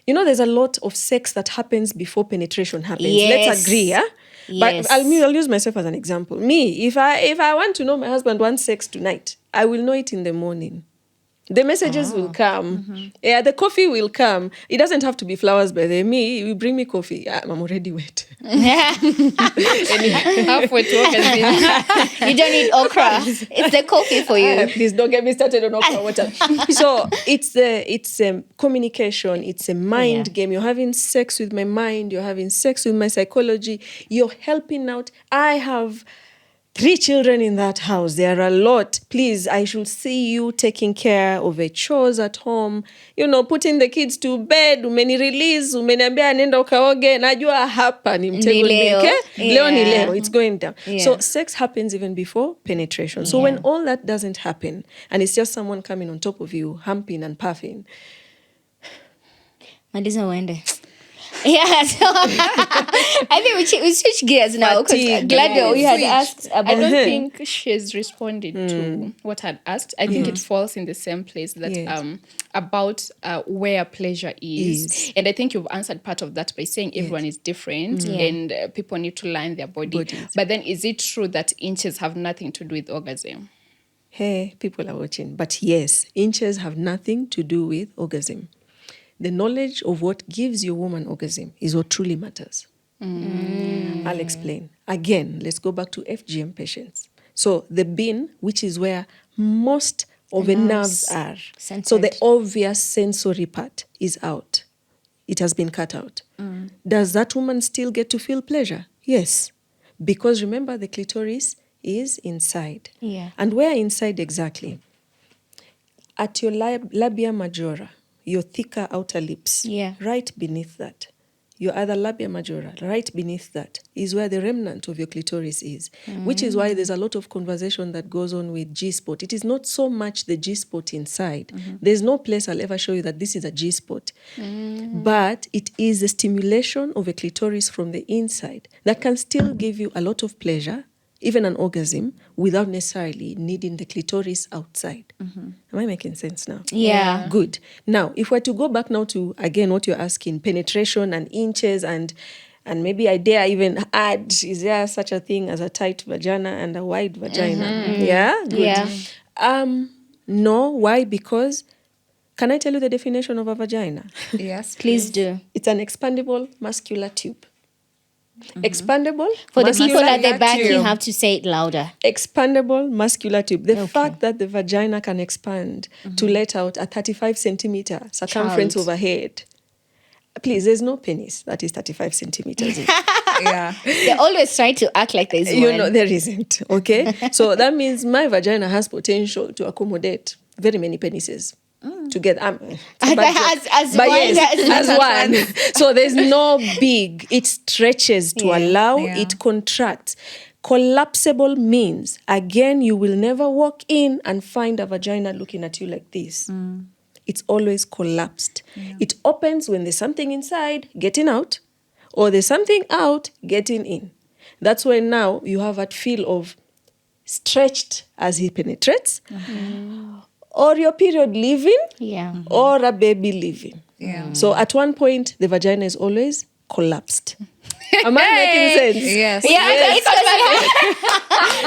there's a lot of sex that happens before penetration happens. Yes. Let's agree, yeah? Yes. But I'll use myself as an example. Me, if I want to know my husband wants sex tonight, I will know it in the morning. The messages will come. Yeah, the coffee will come. It doesn't have to be flowers, by the way. You bring me coffee. I'm already wet. Halfway to orgasm. You don't need okra. It's the coffee for you. Please don't get me started on okra water. So it's a communication. It's a mind game. You're having sex with my mind. You're having sex with my psychology. You're helping out. I have 3 children in that house. There are a lot. Please, I should see you taking care of the chores at home. Putting the kids to bed. Umeni release, umeniambia nenda ukaoge. Najua hapa ni mtego leo. Leo ni leo. It's going down. Yeah. So sex happens even before penetration. So when all that doesn't happen, and it's just someone coming on top of you, humping and puffing. Maliza uende. Yeah, so I think we switch gears now because glad we had asked about. I don't think she's responded to what I'd asked. I think it falls in the same place that about where pleasure is. And I think you've answered part of that by saying everyone is different and people need to learn their bodies. But then is it true that inches have nothing to do with orgasm? Hey, people are watching. But yes, inches have nothing to do with orgasm. The knowledge of what gives your woman orgasm is what truly matters. I'll explain. Again, let's go back to FGM patients. So the bin, which is where most of the nerves are. Centered. So the obvious sensory part is out. It has been cut out. Does that woman still get to feel pleasure? Yes. Because remember, the clitoris is inside. Yeah. And where inside exactly? At your labia majora. Your thicker outer lips, right beneath that. Your other labia majora, right beneath that, is where the remnant of your clitoris is, which is why there's a lot of conversation that goes on with G-spot. It is not so much the G-spot inside. There's no place I'll ever show you that this is a G-spot. But it is the stimulation of a clitoris from the inside that can still give you a lot of pleasure, even an orgasm, without necessarily needing the clitoris outside. Am I making sense now? Yeah. Good. Now, if we're to go back now to, again, what you're asking, penetration and inches, and maybe I dare even add, is there such a thing as a tight vagina and a wide vagina? Yeah? Good. Yeah. No. Why? Because, can I tell you the definition of a vagina? Yes, Please do. It's an expandable muscular tube. Expandable. For the people at the back, tube. you have to say it louder. Expandable muscular tube. The fact that the vagina can expand to let out a 35 centimeter circumference Child. overhead. Please, there's no penis that is 35 centimeters. Yeah. They always try to act like there's one. There isn't. Okay? So that means my vagina has potential to accommodate very many penises. Together. As But one, yes, as one. So there's no big. It stretches to allow, it contracts. Collapsible means, again, you will never walk in and find a vagina looking at you like this. It's always collapsed. It opens when there's something inside getting out, or there's something out getting in. That's when now you have that feel of stretched as he penetrates. Or your period leaving, or a baby leaving. So at one point, the vagina is always collapsed. Am I making sense? Yes. Yeah,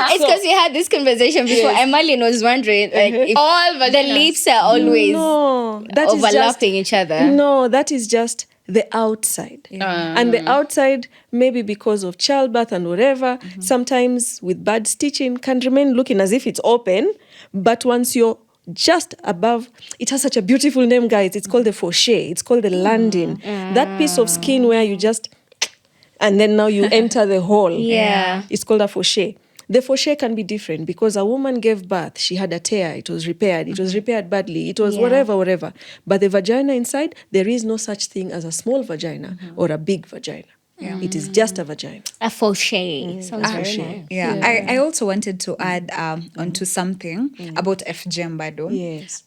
it's because we had this conversation before. Emmeline was wondering, like, if All the vaginas. lips are always that is overlapping each other. No, that is just the outside. And the outside, maybe because of childbirth and whatever, sometimes with bad stitching, can remain looking as if it's open. But once you're just above, it has such a beautiful name, guys. It's called the fourchette. It's called the landing. That piece of skin where you just, and then now you enter the hole. Yeah. It's called a fourchette. The fourchette can be different because a woman gave birth, she had a tear, it was repaired, badly, it was whatever. But the vagina inside, there is no such thing as a small vagina or a big vagina. It is just a vagina. A fourchette. Sounds very nice. Yeah. I also wanted to add onto something about FGM bado. Yes.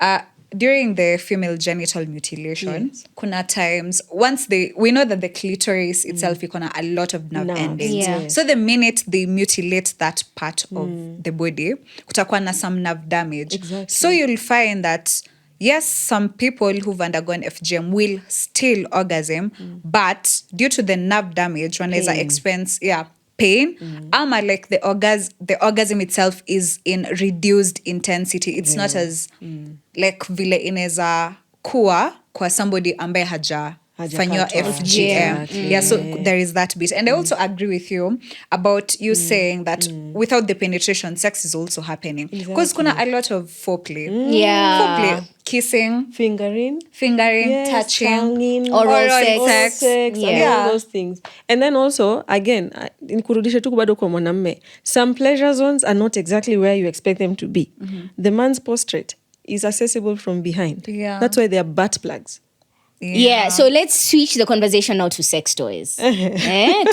During the female genital mutilation, kuna times, we know that the clitoris itself ikona a lot of nerve endings. Yeah. So the minute they mutilate that part of the body, kutakuwa na some nerve damage. Exactly. So you'll find that, yes, some people who've undergone FGM will still orgasm, but due to the nerve damage, one is an expense, pain, like the orgasm itself is in reduced intensity. It's not as like vile ineza kuwa kwa somebody ambaye hajafanywa FGM. So there is that bit. And I also agree with you about you saying that without the penetration, sex is also happening. Because kuna a lot of foreplay. Yeah. Foreplay. kissing, fingering, yes, touching, tonguing, oral sex. and Yeah. all those things. And then also, again, nikurudishe tu bado kwa mwanamume, some pleasure zones are not exactly where you expect them to be. The man's prostate is accessible from behind. Yeah. That's why they are butt plugs. Yeah, so let's switch the conversation now to sex toys.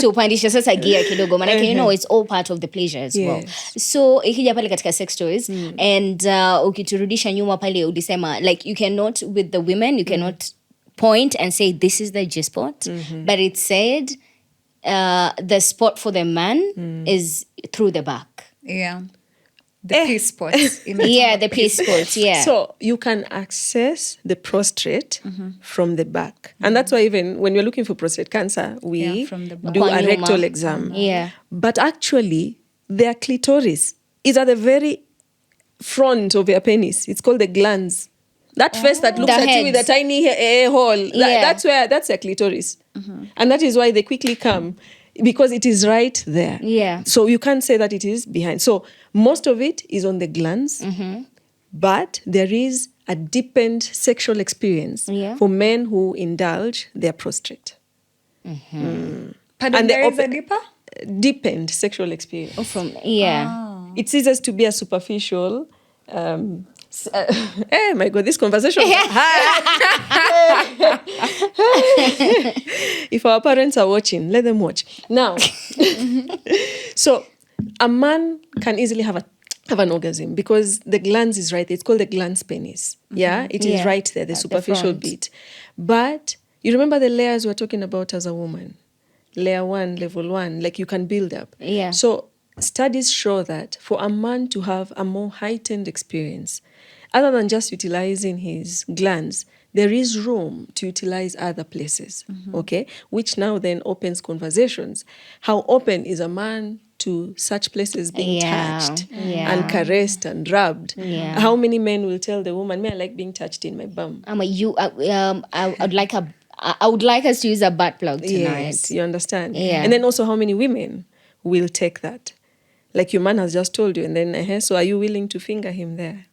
Tupandisha sasa gear kidogo manake it's all part of the pleasure as well. So ikija pale katika sex toys and ukiturudisha nyuma pale ulisema like you cannot with the women you cannot point and say this is the G spot, but it said the spot for the man is through the back. Yeah. The P spots. Yeah, the P spots, yeah. So you can access the prostate from the back. And that's why even when you're looking for prostate cancer, we from the back. do a Kwa nyuma. rectal exam. Yeah. But actually, their clitoris is at the very front of your penis. It's called the glans. That face that looks The at you with a heads. tiny hole, Yeah. that's a clitoris. And that is why they quickly come, because it is right there. Yeah. So you can't say that it is behind. So most of it is on the glans, but there is a deepened sexual experience for men who indulge their prostate. Pardon, And there the is a deeper? Deepened sexual experience. It ceases to be a superficial. My God, this conversation. If our parents are watching, let them watch. Now, so a man can easily have an orgasm because the glans is right there. It's called the glans penis. Yeah, it is right there, the superficial bit. But you remember the layers we're talking about as a woman? Layer 1, level 1, like you can build up. Yeah. So studies show that for a man to have a more heightened experience, other than just utilizing his glands, there is room to utilize other places, okay? Which now then opens conversations. How open is a man to such places being touched and caressed and rubbed? Yeah. How many men will tell the woman, "Me, I like being touched in my bum"? I would like us to use a butt plug tonight. Yes, you understand? Yeah. And then also how many women will take that? Like your man has just told you, and then, so are you willing to finger him there?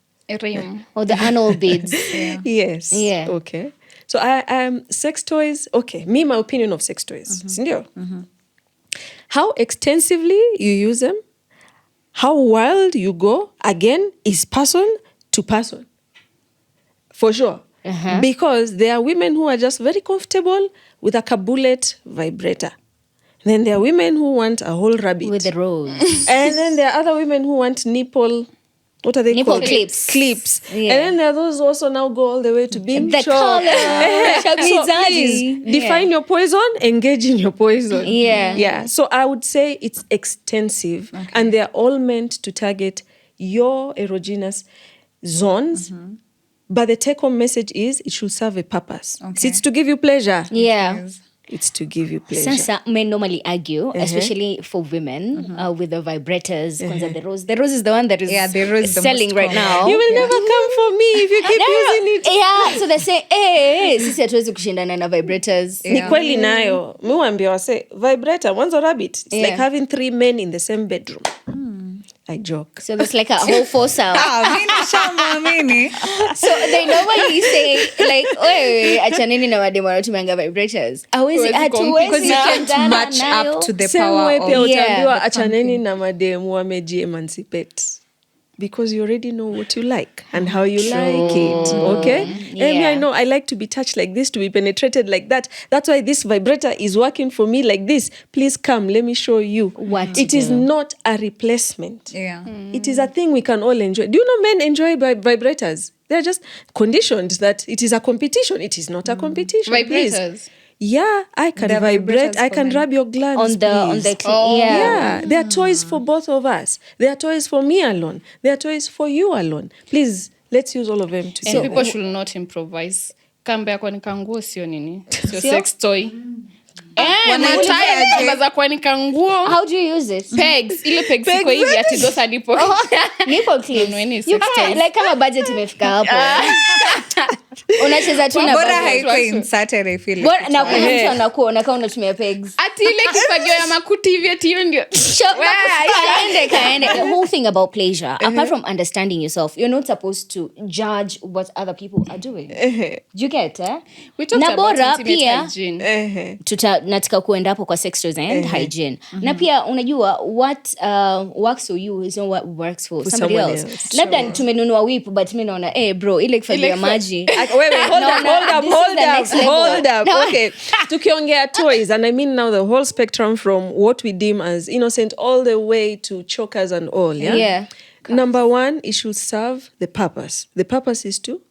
Or the anal beads. Yes. Yeah. Okay. So sex toys. Okay. My opinion of sex toys. Sindio? How extensively you use them, how wild you go, again, is person to person. For sure. Because there are women who are just very comfortable with a kabullet vibrator. Then there are women who want a whole rabbit. With the rose. And then there are other women who want nipple. What are they Nipple called? clips. Clips. Yeah. And then there are those who also now go all the way to being The color. So please, define your poison, engage in your poison. Yeah. So I would say it's extensive, and they're all meant to target your erogenous zones. But the take-home message is it should serve a purpose. So it's to give you pleasure. Yeah. It's to give you pleasure. Sasa men normally argue, especially for women, with the vibrators. The rose is the one that is the rose is the selling most right common. now. You will never come for me if you keep using it. Yeah, so they say, sisi hatuwezi kushindana na vibrators. Ni kweli nayo. Mi waambia wase, vibrator, mwanzo rabbit. It's like having 3 men in the same bedroom. I joke. So there's like a whole force out. Mini. So they normally say like, "Oye, achaneni na mademo wanatumia vibrators." Because you can't match up to the Same power way of pia utaambiwa the achaneni na mademu wameji-emancipate. Because you already know what you like and how you like it, okay? And I know I like to be touched like this, to be penetrated like that. That's why this vibrator is working for me like this. Please come, let me show you. What it is not a replacement. Yeah. It is a thing we can all enjoy. Do you know men enjoy vibrators? They're just conditioned that it is a competition. It is not a competition. Vibrators? Please. Yeah, I can The vibrate. vibrators I for can men. rub your glands, on the please. yeah. Yeah, there are toys for both of us. There are toys for me alone. There are toys for you alone. Please, let's use all of them And together. people should not improvise. Kambe yako ni kanguo sio nini? Sio sex toy. Wanataka kuanika nguo. How do you use it? Pegs. Ile pegs iko hivi ati dosa nipo. Nipple clips. Nini You sex can't, toys. like kama budget imefika hapo. unacheza tu na bora bubbles. haiko inserted, I feel like Bora na kuna Ehe. mtu anakuona kama unatumia pegs. ati ile kifagio ya makuti hivi ati hiyo ndio Kaende. The whole thing about pleasure, apart from understanding yourself, you're not supposed to judge what other people are doing. Do you get, eh? we talked Na about bora intimate pia hygiene. nataka kuenda hapo kwa sex toys and hygiene. Na pia unajua what works for you is not what works for somebody someone else. else. Labda tumenunua whip but mimi naona bro ile kifagio ya maji. Wait, hold up. No. Okay. Tukiongea toys, and I mean now the whole spectrum from what we deem as innocent all the way to chokers and all, yeah? Yeah. Number one, it should serve the purpose. The purpose is to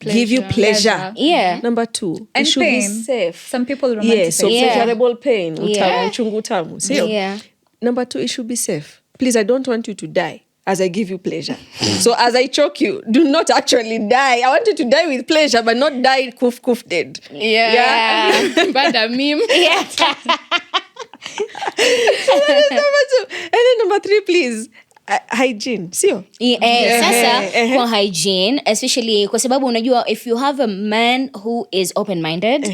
give you pleasure. Yeah. Number two, it And should pain. be safe. Some people Yes, romanticize. so Yeah. pleasurable pain. Yeah. Uchungu tamu. Sio? Yeah. Number two, it should be safe. Please, I don't want you to die as I give you pleasure. So as I choke you, do not actually die. I want you to die with pleasure, but not die koof dead. Yeah. But a meme. Yeah. Number two. And then number three, please, hygiene. Sio? Sasa kwa hygiene, especially kwa sababu unajua if you have a man who is open-minded,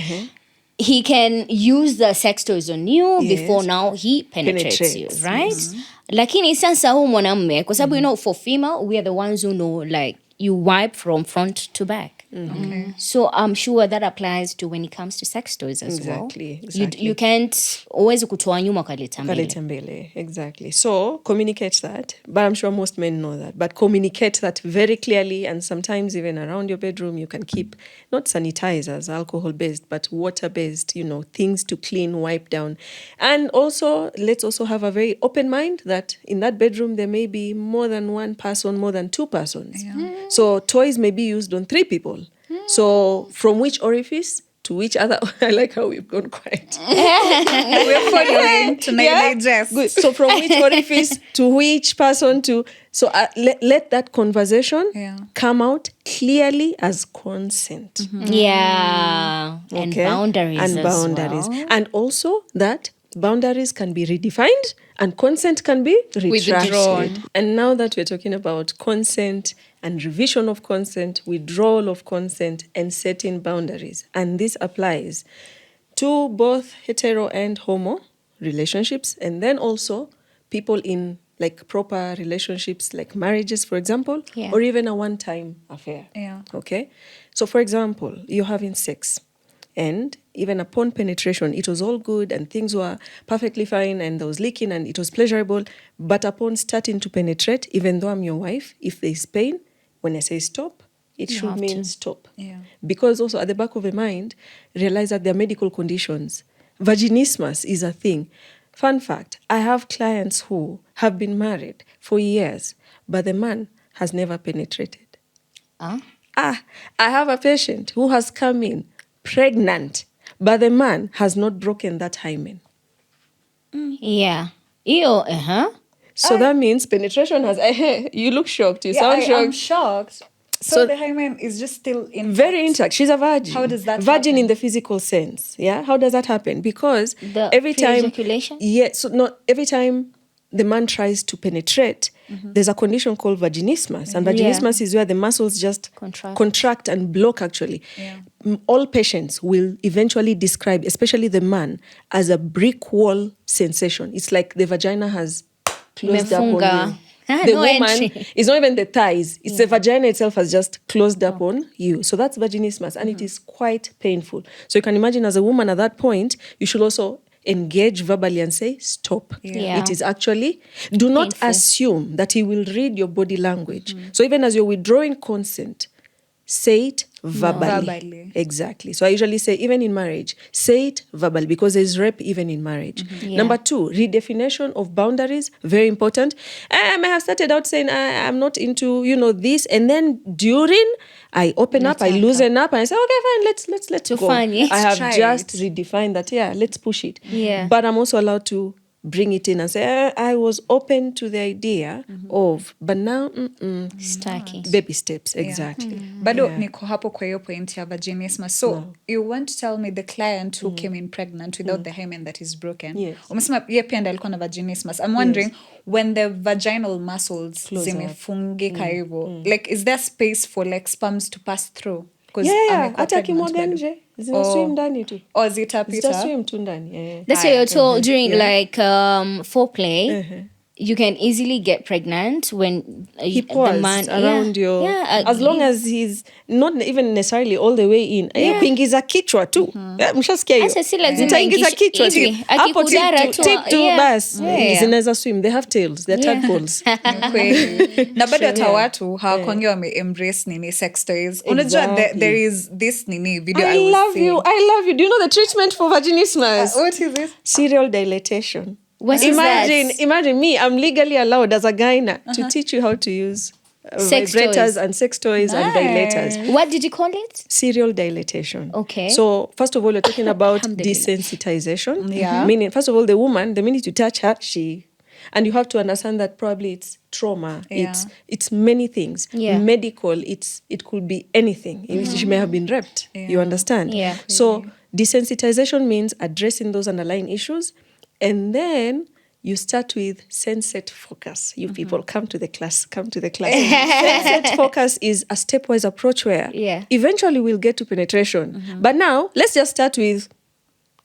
he can use the sex toys on you before now he penetrates you, right? Lakini sasa huu mwanamume kwa sababu you know for female we are the ones who know like you wipe from front to back. Okay. So I'm sure that applies to when it comes to sex toys as Exactly. well. You can't uwezi kutoa nyuma kaleta mbele. Kaleta mbele, exactly. So communicate that, but I'm sure most men know that. But communicate that very clearly, and sometimes even around your bedroom, you can keep not sanitizers, alcohol-based, but water-based. You know, things to clean, wipe down, and also let's also have a very open mind that in that bedroom there may be more than one person, more than two persons. So toys may be used on 3 people. So from which orifice to which other? I like how we've gone quiet. We're following to digest. Good. So from which orifice to which person to... So let that conversation come out clearly as consent. Yeah. And Okay? boundaries And as boundaries. well. And also that boundaries can be redefined and consent can be retracted. Withdrawn. And now that we're talking about consent and revision of consent, withdrawal of consent, and setting boundaries. And this applies to both hetero and homo relationships, and then also people in like proper relationships like marriages, for example, or even a one-time affair. Yeah. Okay? So, for example, you're having sex, and even upon penetration, it was all good and things were perfectly fine and there was leaking and it was pleasurable. But upon starting to penetrate, even though I'm your wife, if there's pain, when I say stop, it should mean stop. Yeah. Because also at the back of the mind, realize that there are medical conditions. Vaginismus is a thing. Fun fact, I have clients who have been married for years, but the man has never penetrated. I have a patient who has come in pregnant, but the man has not broken that hymen. Yeah. Ew, So that means penetration has... you look shocked. You sound shocked. I'm shocked. So the hymen is just still in Very intact. She's a virgin. How does that Virgin happen? in the physical sense. Yeah. How does that happen? Because The every time... pre-ejaculation? Yeah. So not every time the man tries to penetrate, there's a condition called vaginismus. And vaginismus is where the muscles just contract and block actually. Yeah. All patients will eventually describe, especially the man, as a brick wall sensation. It's like the vagina has closed up on Mefunga. you. The No woman, entry. it's not even the thighs. It's the vagina itself has just closed up on you. So that's vaginismus, and it is quite painful. So you can imagine as a woman at that point, you should also engage verbally and say, stop. Yeah. It is actually, do not Painful. assume that he will read your body language. So even as you're withdrawing consent, say it verbally. Verbally. Exactly. So I usually say, even in marriage, say it verbally because there's rape even in marriage. Number 2, redefinition of boundaries, very important. I may have started out saying, I'm not into, this. And then during, I open up, I loosen up, and I say, okay, fine, let's go. Fine, yes. I have Try just redefined that, let's push it. Yeah. But I'm also allowed to bring it in and say, I was open to the idea of, but now, Stacking. baby steps, exactly. Bado niko hapo kwa hiyo point ya vaginismus. So you want to tell me the client who came in pregnant without the hymen that is broken. Yes. Umesema yeye pia ndiye alikuwa na vaginismus. I'm wondering when the vaginal muscles Close up. zimefungika hivyo, like is there space for like sperms to pass through? hata kimwaga nje zinaswim ndani tu zitaswim tu ndani. That's why you're told during like foreplay you can easily get pregnant when he the man around your as long as he's not even necessarily all the way in. Kuingiza kichwa tu. Mshasikia hiyo. Sasa si lazima nitaingiza kichwa tu. Hapo tip tu bas. Zinaweza swim. They have tails. They're tadpoles. Na bado hata watu hawakwangi wame-embrace nini sex toys. Unajua there is this nini video I love you. Do you know the treatment for vaginismus? What is this? Serial dilatation. Imagine me, I'm legally allowed as a guy to teach you how to use vibrators and sex toys and dilators. What did you call it? Serial dilatation. Okay. So first of all, you're talking about desensitization. Meaning, first of all, the woman, the minute you touch her, and you have to understand that probably it's trauma. It's many things. Medical, it could be anything. She may have been raped. You understand? So desensitization means addressing those underlying issues. And then you start with sensate focus. You people come to the class. Sensate focus is a stepwise approach where eventually we'll get to penetration. But now let's just start with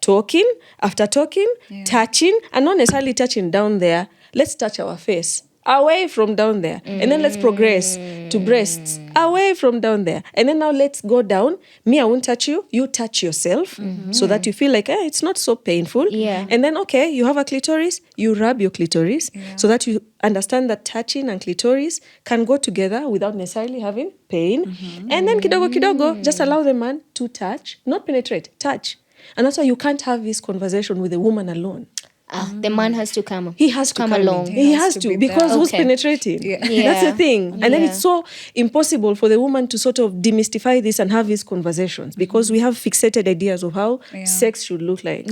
talking, after talking, touching, and not necessarily touching down there. Let's touch our face away from down there. And then let's progress to breasts away from down there. And then now let's go down. Me, I won't touch you. You touch yourself so that you feel like it's not so painful. And then, okay, you have a clitoris. You rub your clitoris so that you understand that touching and clitoris can go together without necessarily having pain. And then kidogo, just allow the man to touch, not penetrate, touch. And that's why you can't have this conversation with a woman alone. The man has to come. He has to come along. He has to because who's penetrating? That's the thing. And then it's so impossible for the woman to sort of demystify this and have these conversations because we have fixated ideas of how sex should look like.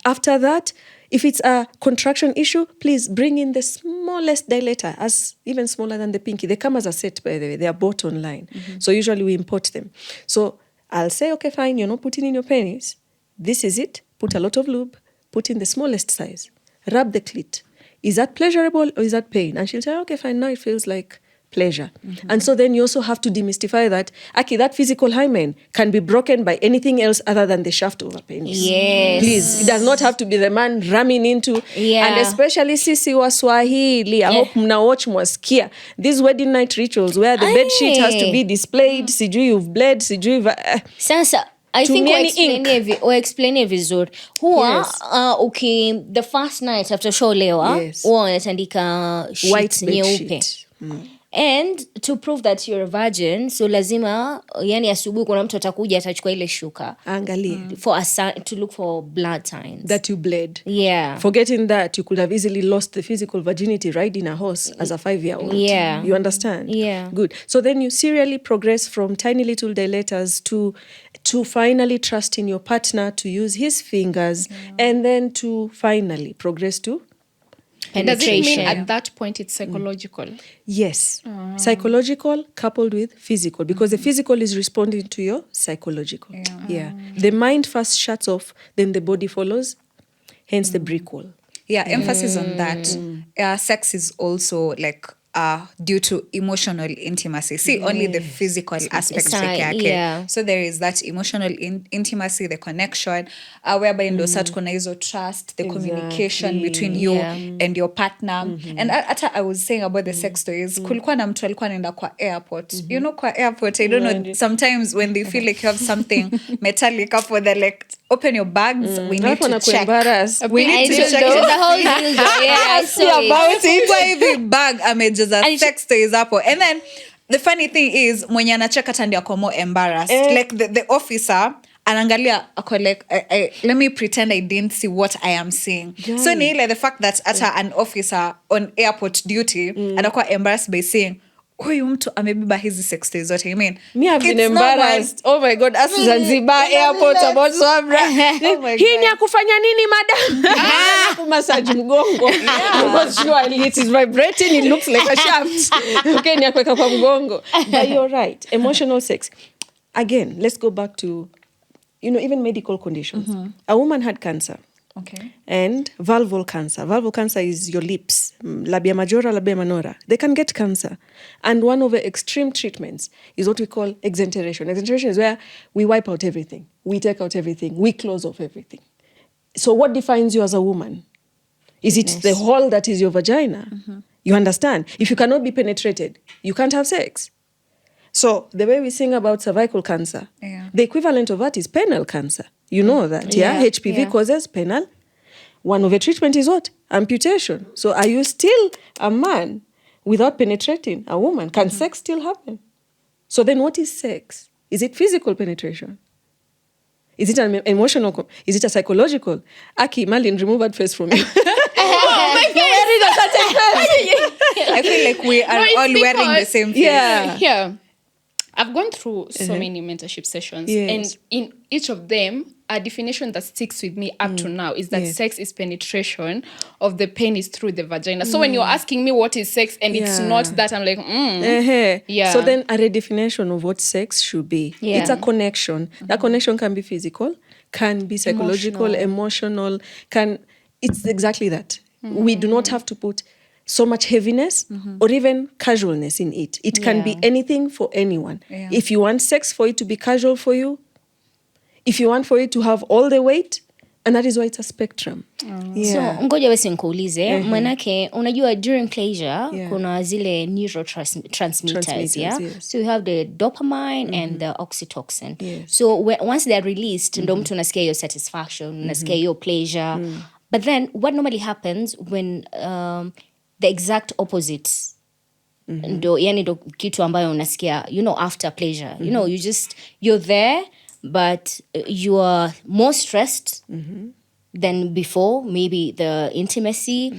After that, if it's a contraction issue, please bring in the smallest dilator, as even smaller than the pinky. They come as a set, by the way. They are bought online. So usually we import them. So I'll say, okay, fine, you're not putting in your penis. This is it. Put a lot of lube. Put in the smallest size. Rub the clit. Is that pleasurable or is that pain? And she'll say, okay, fine, now it feels like pleasure. And so then you also have to demystify that, that physical hymen can be broken by anything else other than the shaft of a penis. Please, it does not have to be the man ramming into. And especially sisi wa Swahili, I hope mna watch mwasikia. These wedding night rituals where the bed sheet has to be displayed, sijui you've bled, sijui... Sasa, I think explain vizuri. Huwa the first night after show lewa, huwa wanatandika sheet nyeupe. And to prove that you're a virgin, so lazima yani asubuhi kuna mtu atakuja atachukua ile shuka. Angalia. To look for blood signs. That you bled. Yeah. Forgetting that you could have easily lost the physical virginity riding a horse as a 5-year-old. Yeah. You understand? Yeah. Good. So then you serially progress from tiny little dilators to finally trusting your partner to use his fingers and then to finally progress to penetration. Does it mean at that point it's psychological? Yes. Psychological coupled with physical because the physical is responding to your psychological. The mind first shuts off, then the body follows, hence the brick wall. Emphasis on that. Sex is also like due to emotional intimacy. See, only the physical aspect. So there is that emotional intimacy, the connection, whereby ndo sasa kuna hizo trust, the communication between you and your partner. And I was saying about the sex toys, kulikuwa na mtu alikuwa anaenda kwa airport. You know, kwa airport, I don't know, sometimes when they feel like you have something metallic up for the like, open your bags, we need to check. We need to check. The whole deal. I saw it. Every bag amejaza sex toys hapo. And then the funny thing is mwenye anacheka tandi ako more embarrassed. Like the officer anaangalia ako like let me pretend I didn't see what I am seeing. So ni like the fact that an officer on airport duty anakuwa embarrassed by saying huyu mtu amebeba hizi sex toys zote. I mean, me have been embarrassed. Oh my God, as Zanzibar airport about Swabra. Hii ni ya kufanya nini madam? Kumassage mgongo. Because surely it is vibrating, it looks like a shaft. Okay, ni ya kuweka kwa mgongo. But you're right, emotional sex. Again, let's go back to even medical conditions. A woman had cancer. Okay. And vulval cancer. Vulval cancer is your lips, labia majora, labia minora. They can get cancer. And one of the extreme treatments is what we call exenteration. Exenteration is where we wipe out everything. We take out everything. We close off everything. So what defines you as a woman? Is it the hole that is your vagina? You understand? If you cannot be penetrated, you can't have sex. So the way we sing about cervical cancer, the equivalent of that is penile cancer. You know that, yeah? HPV causes penile. One of the treatment is what? Amputation. So are you still a man without penetrating a woman? Can sex still happen? So then what is sex? Is it physical penetration? Is it an emotional? Is it a psychological? Aki, Malin, remove that face from you. I feel like we are all wearing the same face. Yeah. I've gone through so many mentorship sessions, and in each of them, a definition that sticks with me up to now is that sex is penetration of the penis through the vagina. So when you're asking me what is sex and it's not that, I'm like, So then a redefinition of what sex should be. It's a connection. That connection can be physical, can be psychological, emotional, it's exactly that. We do not have to put so much heaviness or even casualness in it. It can be anything for anyone. If you want sex for it to be casual for you, if you want for it to have all the weight, and that is why it's a spectrum. So ngoja basi nikuulize manake unajua during pleasure kuna zile neurotransmitters so you have the dopamine and the oxytocin. So once they're released ndo mtu unasikia hiyo satisfaction, unasikia hiyo pleasure. But then what normally happens when the exact opposite ndo yani ndo kitu ambayo unasikia after pleasure you're there but you are more stressed than before, maybe the intimacy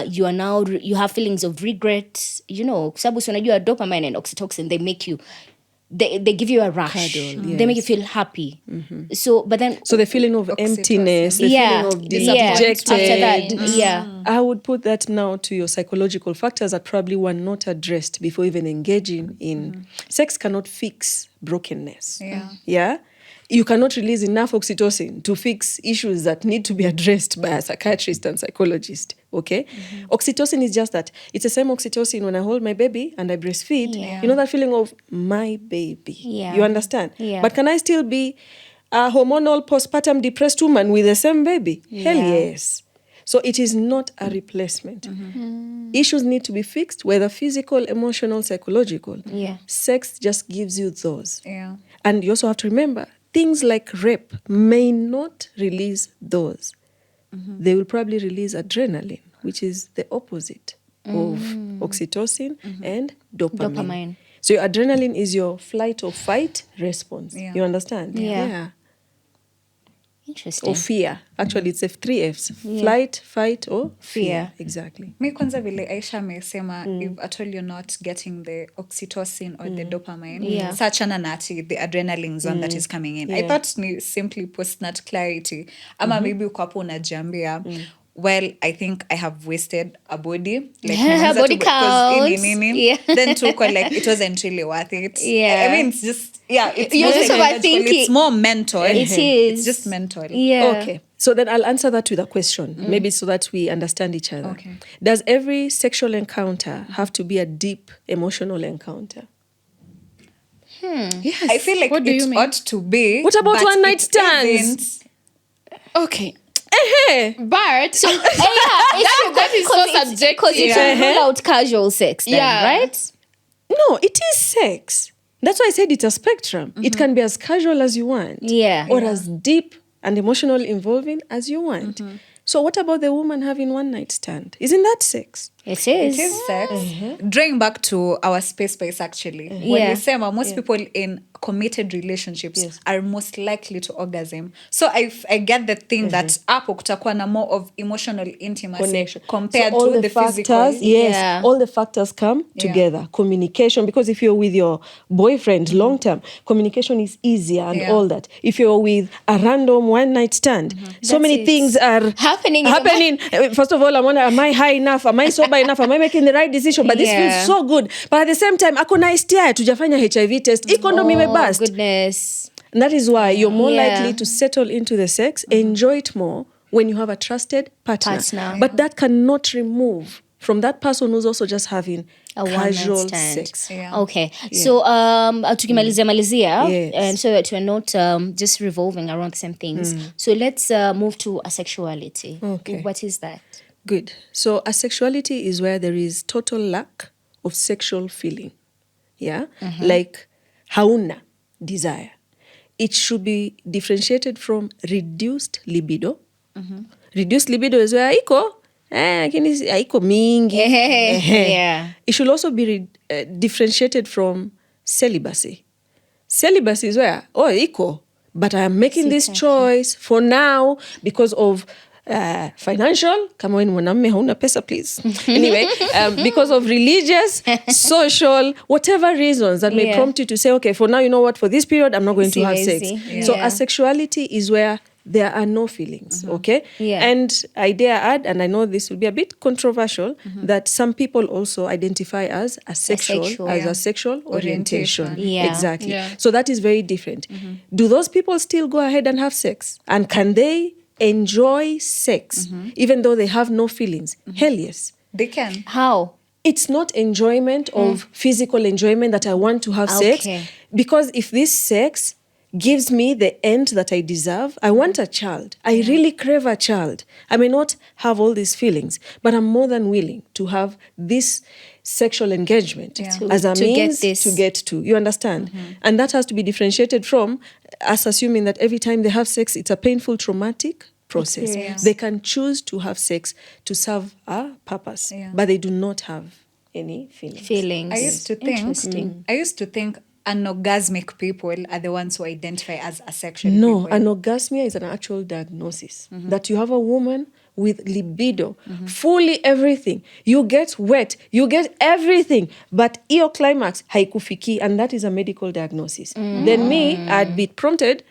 you are now you have feelings of regret, sababu unajua dopamine and oxytocin they make you they give you a rush. They make you feel happy. So the feeling of emptiness, the feeling of dejected. After that, I would put that now to your psychological factors that probably were not addressed before even engaging in. Sex cannot fix brokenness. Yeah? You cannot release enough oxytocin to fix issues that need to be addressed by a psychiatrist and psychologist, okay? Oxytocin is just that. It's the same oxytocin when I hold my baby and I breastfeed. You know that feeling of my baby. You understand? But can I still be a hormonal postpartum depressed woman with the same baby? Hell yes. So it is not a replacement. Issues need to be fixed, whether physical, emotional, psychological. Sex just gives you those. And you also have to remember, things like rape may not release those. They will probably release adrenaline, which is the opposite of oxytocin and dopamine. So your adrenaline is your flight or fight response. You understand? Interesting. Or fear. Actually, it's 3 Fs. Flight, fight, or fear. Exactly. Mi kwanza vile Aisha amesema, if at all you're not getting the oxytocin or the dopamine, sachana nati, the adrenaline zone that is coming in. I thought ni simply post-nut clarity. Ama maybe uko hapo unajiambia, well, I think I have wasted a body. Like body count. Then tuko like, it wasn't really worth it. I mean, it's just, it's more mental. It is. It's just mental. Okay. So then I'll answer that with a question, maybe so that we understand each other. Okay. Does every sexual encounter have to be a deep emotional encounter? Yes. I feel like it ought to be. What about one night stands? Okay. But so, that is so subjective. Because you can rule out casual sex then, right? No, it is sex. That's why I said it's a spectrum. It can be as casual as you want. Or as deep and emotional involving as you want. So what about the woman having one night stand? Isn't that sex? It is. It is sex. Drawing back to our space actually. When we say most people in committed relationships are most likely to orgasm. So I get the thing that hapo kutakuwa na more of emotional intimacy connection compared so to the physical. Yes, all the factors come together. Communication, because if you're with your boyfriend long term, communication is easier and all that. If you're with a random one night stand, so many things are happening. First of all, am I high enough? Am I sober enough? Am I making the right decision? But this feels so good. But at the same time, ako na STI, tujafanya HIV test. Iko ndo mimebust. Goodness. And that is why you're more likely to settle into the sex, enjoy it more when you have a trusted partner. Partner. But that cannot remove from that person who's also just having A casual one-night stand. sex. Yeah. Okay. So tukimalizia Yes. and so that we're not just revolving around the same things. So let's move to asexuality. Okay. What is that? Good. So asexuality is where there is total lack of sexual feeling. Yeah? Like hauna desire. It should be differentiated from reduced libido. Reduced libido is where haiko mingi. Yeah. It should also be differentiated from celibacy. Celibacy is where, iko, but I am making this choice for now because of financial, kama wewe ni mwanamume hauna pesa, please. Anyway, because of religious, social, whatever reasons that may prompt you to say, okay, for now, you know what, for this period, I'm not going to have sex. So asexuality is where there are no feelings, okay? Yeah. And I dare add, and I know this will be a bit controversial, that some people also identify as asexual, as a sexual orientation. Yeah. Exactly. Yeah. So that is very different. Do those people still go ahead and have sex? And can they enjoy sex even though they have no feelings? Hell yes. They can. How? It's not enjoyment of physical enjoyment that I want to have sex. Because if this sex gives me the end that I deserve, I want a child. I really crave a child. I may not have all these feelings, but I'm more than willing to have this sexual engagement as a means to get to. You understand? And that has to be differentiated from us assuming that every time they have sex, it's a painful, traumatic process. Experience. They can choose to have sex to serve a purpose, but they do not have any feelings. I used to think anorgasmic people are the ones who identify as asexual No, people. anorgasmia is an actual diagnosis that you have a woman with libido, fully everything. You get wet, you get everything, but iyo climax haikufiki, and that is a medical diagnosis. Then me, I'd be prompted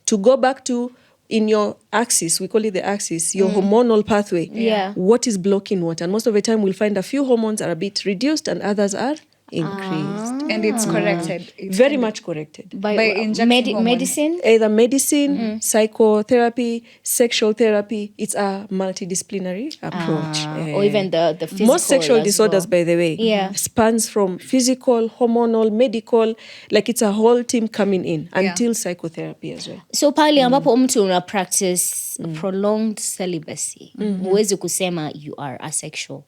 to go back to, in your axis, we call it the axis, your hormonal pathway. Yeah. What is blocking what? And most of the time we'll find a few hormones are a bit reduced and others are increased. And it's corrected. It's Very much corrected. By injecting hormones. medicine? Either medicine, psychotherapy, sexual therapy. It's a multidisciplinary approach. Or even the physical. Most sexual as disorders, well. by the way, spans from physical, hormonal, medical, like it's a whole team coming in until psychotherapy as well. So pale ambapo mtu una practice prolonged celibacy, huwezi kusema you are asexual.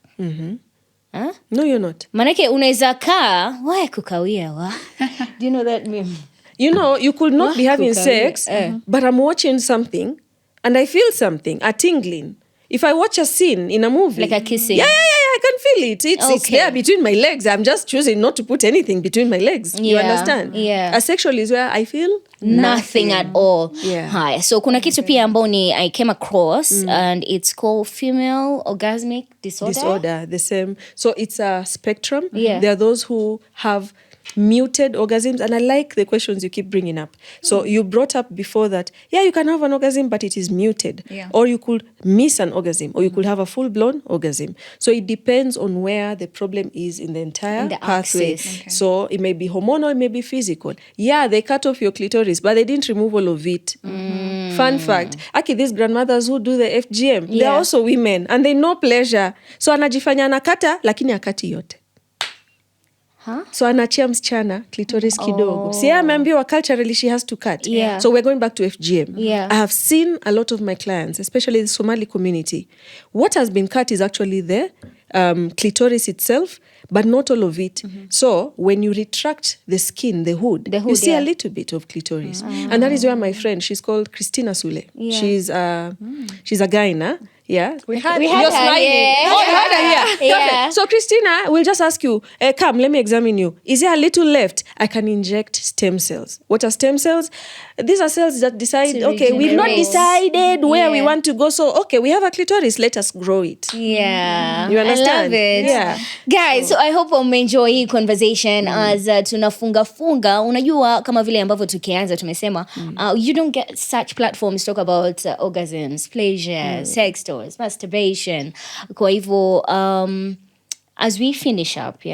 Huh? No, you're not. Manake unaweza kaa kukawia wa. Do you know that meme? You know, you could not be having sex, but I'm watching something and I feel something, a tingling. If I watch a scene in a movie. Like a kissing. Yeah, I can feel it. It's there between my legs. I'm just choosing not to put anything between my legs. You understand? Yeah. Asexual is where I feel nothing at all. Yeah. Haya. So kuna kitu pia ambao I came across and it's called female orgasmic disorder. The same. So it's a spectrum. Yeah. There are those who have muted orgasms, and I like the questions you keep bringing up. So you brought up before that, you can have an orgasm, but it is muted. Or you could miss an orgasm, or you could have a full-blown orgasm. So it depends on where the problem is in the entire pathway. axis. So it may be hormonal, it may be physical. They cut off your clitoris, but they didn't remove all of it. Fun fact, these grandmothers who do the FGM, they're also women, and they know pleasure. So anajifanya anakata, lakini akati yote. So anachia msichana clitoris kidogo. Si ameambiwa culturally she has to cut. So we're going back to FGM. I have seen a lot of my clients, especially the Somali community. What has been cut is actually the clitoris itself, but not all of it. So when you retract the skin, the hood you see a little bit of clitoris. And that is where my friend, she's called Christina Sule. She's a gyna. We had her, You're smiling. yeah. You had her here. Perfect. So Christina, we'll just ask you, come, let me examine you. Is there a little left? I can inject stem cells. What are stem cells? These are cells that decide, we've not decided where we want to go. So, we have a clitoris. Let us grow it. Yeah. You understand? I love it. Yeah. Guys, so I hope umeenjoy hii conversation as tunafunga. Unajua kama vile ambavyo tukianza tumesema, you don't get such platforms to talk about orgasms, pleasure, sex toys, masturbation. Kwa hivyo, as we finish up,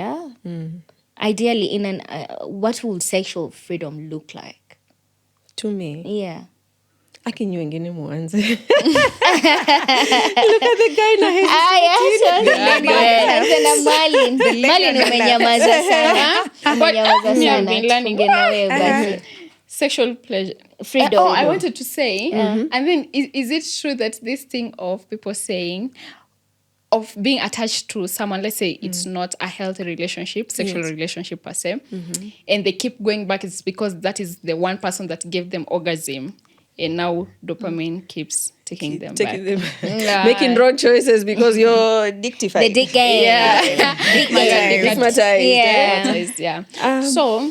ideally, what will sexual freedom look like? To me, Akinyi wengine muanze. Look at the guy na his. Malin umenyamaza sana. Umenyamaza sana. Tufunge na wewe basi. Sexual pleasure. Freedom. I wanted to say, and then is it true that this thing of people saying of being attached to someone, let's say it's not a healthy relationship, sexual relationship per se, and they keep going back, it's because that is the one person that gave them orgasm, and now dopamine keeps taking them back. Making wrong choices because you're dictified. The dick game. Yeah. Stigmatized. Yeah. So...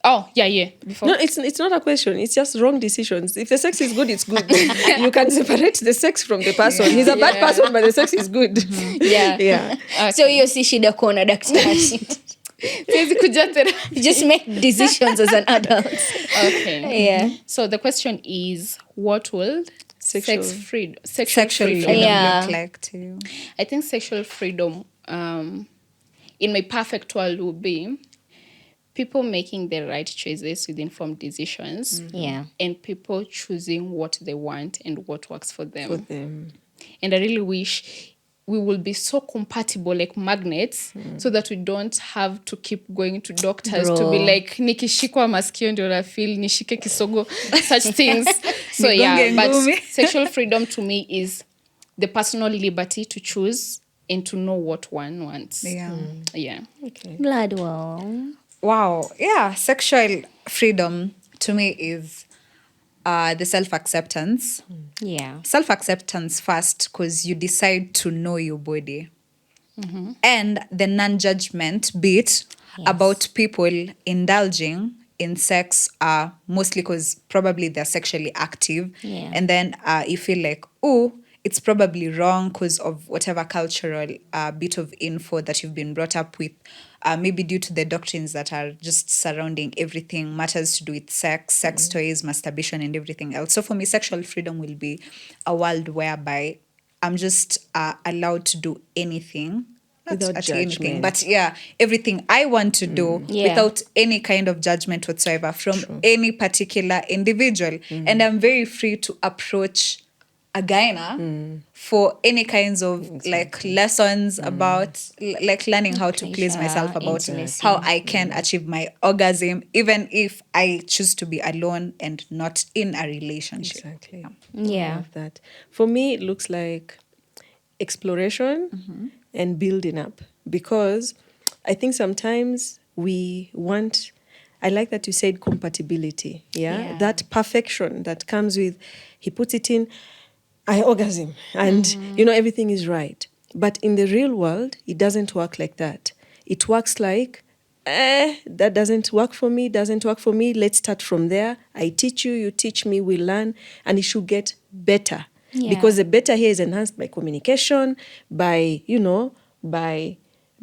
Oh, yeah. Before. No, it's not a question. It's just wrong decisions. If the sex is good, it's good. You can separate the sex from the person. He's a bad person, but the sex is good. Yeah. So hiyo si shida kuona daktari. Just make decisions as an adult. Okay. Yeah. So the question is, what will sexual freedom look like to you? I think sexual freedom, in my perfect world, would be people making the right choices with informed decisions, and people choosing what they want and what works for them. And I really wish we will be so compatible like magnets, so that we don't have to keep going to doctors to be like nikishikwa masikio ndio na feel nishike kisogo, such things. So but sexual freedom to me is the personal liberty to choose and to know what one wants. Okay. Bloodwell. Wow. Yeah. Sexual freedom to me is the self-acceptance. Yeah. Self-acceptance first, because you decide to know your body. And the non-judgment bit about people indulging in sex, mostly because probably they're sexually active. Yeah. And then you feel like, oh, it's probably wrong because of whatever cultural bit of info that you've been brought up with, maybe due to the doctrines that are just surrounding everything matters to do with sex toys, masturbation, and everything else. So for me, sexual freedom will be a world whereby I'm just allowed to do anything. Without judgment. But everything I want to do without any kind of judgment whatsoever from any particular individual. And I'm very free to approach a gyna for any kinds of like lessons about like learning how to please myself, about how I can achieve my orgasm, even if I choose to be alone and not in a relationship. Exactly. Yeah. I love that. For me, it looks like exploration and building up, because I think sometimes we want, I like that you said compatibility. Yeah. That perfection that comes with, he puts it in, I orgasm, and everything is right. But in the real world, it doesn't work like that. It works like, that doesn't work for me, let's start from there. I teach you, you teach me, we learn, and it should get better. Because the better here is enhanced by communication, by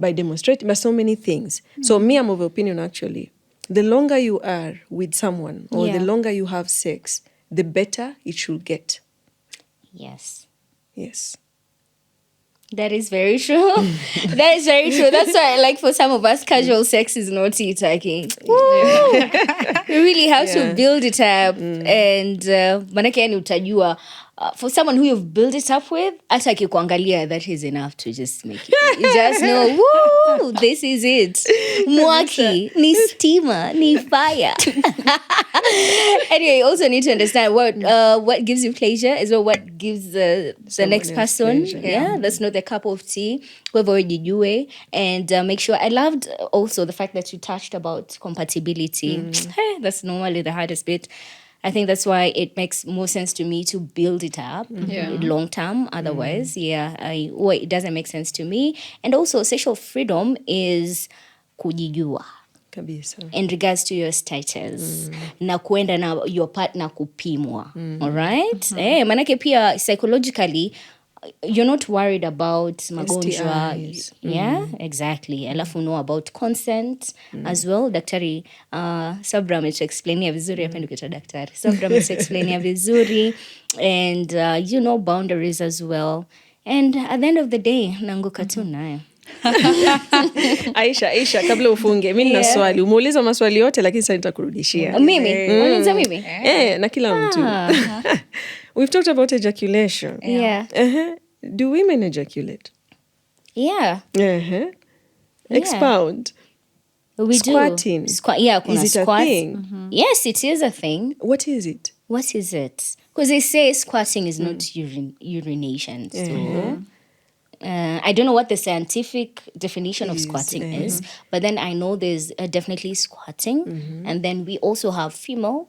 demonstrating, by so many things. So me, I'm of opinion actually, the longer you are with someone or the longer you have sex, the better it should get. Yes. That is very true. That is very true. That's why, like, for some of us, casual sex is not it. Okay, we really have to build it up, and manake yani utajua. For someone who you've built it up with, hata akikuangalia, that is enough to just make it. You just know, woo, this is it. Mwaki, ni steamer, ni fire. Anyway, you also need to understand what gives you pleasure as well, what gives the next person. That's not the cup of tea. Whoever jijue, and make sure. I loved also the fact that you touched about compatibility. That's normally the hardest bit. I think that's why it makes more sense to me to build it up long term. Otherwise, it doesn't make sense to me. And also, sexual freedom is kujijua. Kabisa. In regards to your status. Na kuenda na your partner kupimwa. All right? Manake pia psychologically, you're not worried about magonjwa. STIs. Exactly. Alafu know about consent as well. Daktari Swabra ametuexplainia vizuri, hapa ndio kita daktari. Swabra ametuexplainia vizuri, and boundaries as well. And at the end of the day, nanguka tu nayo. Aisha, kabla ufunge, mimi nina swali. Umeuliza maswali yote lakini sasa nitakurudishia. Mimi? Unauliza mimi? Na kila mtu. We've talked about ejaculation. Yeah. Do women ejaculate? Yeah. Expound. We Squatting. do. Kuna Is it squats. a thing? Yes, it is a thing. What is it? What is it? Because they say squatting is not urination. So I don't know what the scientific definition of squatting is, but then I know there's definitely squatting, and then we also have female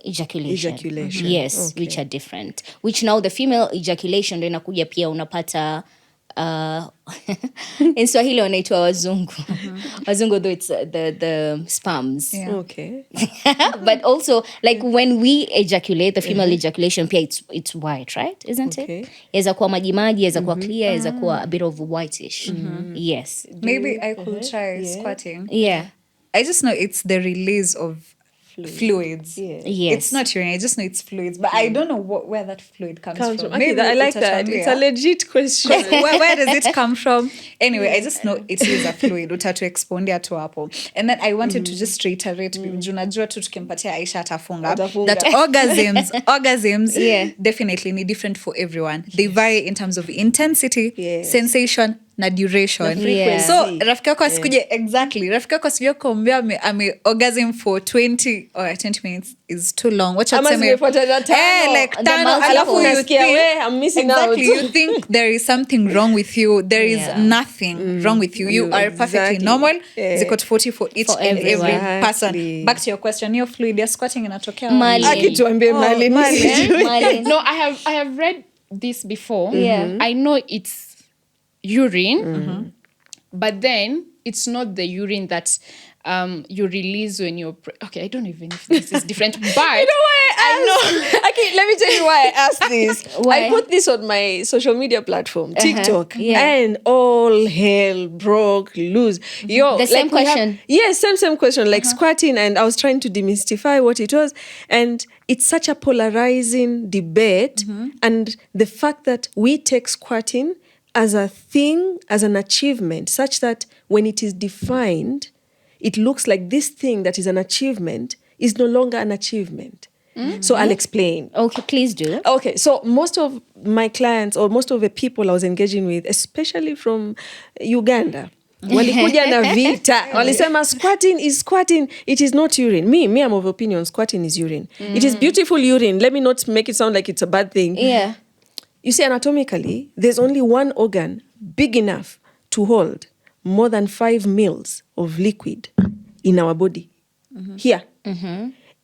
ejaculation. Yes, which are different. Which now the female ejaculation ndo inakuja pia unapata in Swahili wanaitwa wazungu. Wazungu, though it's the sperms. Okay. But also, like when we ejaculate, the female ejaculation pia it's white, right? Isn't it? Yaweza kuwa majimaji, yaweza kuwa clear, yaweza kuwa a bit of whitish. Yes. Maybe I could try squatting. Yeah. I just know it's the release of fluids. Yes. It's not urine. I just know it's fluids, but I don't know where that fluid comes from. Okay, Maybe I like that. It's a legit question. where does it come from? Anyway, I just know it is a fluid. Utatu expondia tu hapo. And then I wanted to just reiterate, junajua tu tukimpatia Aisha atafunga, that orgasms definitely need different for everyone. They vary in terms of intensity, sensation, na duration. So rafiki yako asikuje rafiki yako asije kuambia ame orgasm for 20 minutes is too long. What you saying? Like alafu unasikia I'm missing out. You think there is something wrong with you. There is nothing wrong with you. You are perfectly normal. Ziko tofauti for each and every person. Back to your question, your fluid ya squatting inatokea Mali. Akituambie Mali. No, I have read this before. I know it's urine, but then it's not the urine that you release when you're okay. I don't even know if this is different, but you know why I know. Okay, let me tell you why I asked this. I put this on my social media platform, TikTok, and all hell broke loose. Yo, the same question. Same question, like squatting, and I was trying to demystify what it was, and it's such a polarizing debate, and the fact that we take squatting as a thing, as an achievement, such that when it is defined, it looks like this thing that is an achievement is no longer an achievement. So I'll explain. Okay, please do. Okay, so most of my clients or most of the people I was engaging with, especially from Uganda, walikuja na vita. Walisema squatting is squatting. It is not urine. Me, I'm of opinion squatting is urine. It is beautiful urine. Let me not make it sound like it's a bad thing. Yeah. You see, anatomically, there's only one organ big enough to hold more than 5 mils of liquid in our body. Here.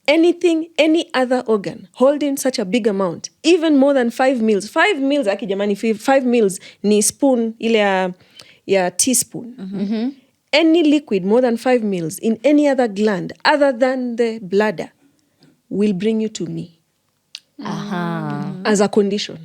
Anything, any other organ holding such a big amount, even more than 5 mils. 5 mils, aki jamani, 5 mils ni spoon, ile ya teaspoon. Any liquid more than 5 mils in any other gland other than the bladder will bring you to me. As a condition.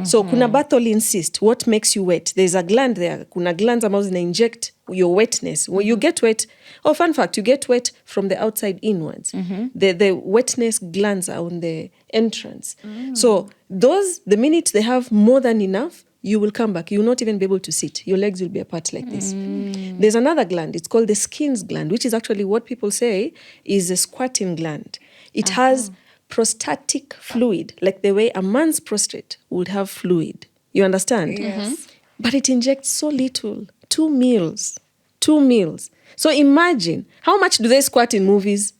So kuna Bartholin cyst, what makes you wet? There's a gland there. Kuna glands ambazo zina inject your wetness. When you get wet, fun fact, you get wet from the outside inwards. The wetness glands are on the entrance. So those, the minute they have more than enough, you will come back. You will not even be able to sit. Your legs will be apart like this. There's another gland. It's called the skin's gland, which is actually what people say is a squatting gland. It has prostatic fluid, like the way a man's prostate would have fluid. You understand? Yes. But it injects so little. 2 mils. 2 mils. So imagine, how much do they squat in movies?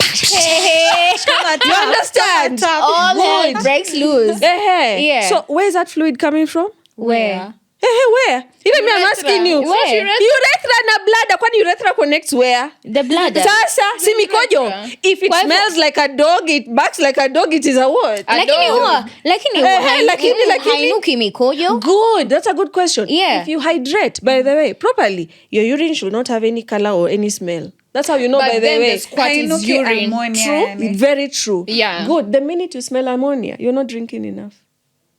You understand? All hell breaks loose. Yeah. So where is that fluid coming from? Where? Where? Even me, I'm asking you. Where? Urethra na bladder. Kwani urethra connects where? The bladder. Sasa, si mikojo. If it smells like a dog, it barks like a dog, it is a what? Lakini hainuki mikojo. Good. That's a good question. Yeah. If you hydrate, by the way, properly, your urine should not have any color or any smell. That's how you know, by the way. The squat is urine. True. Very true. Yeah. Good. The minute you smell ammonia, you're not drinking enough.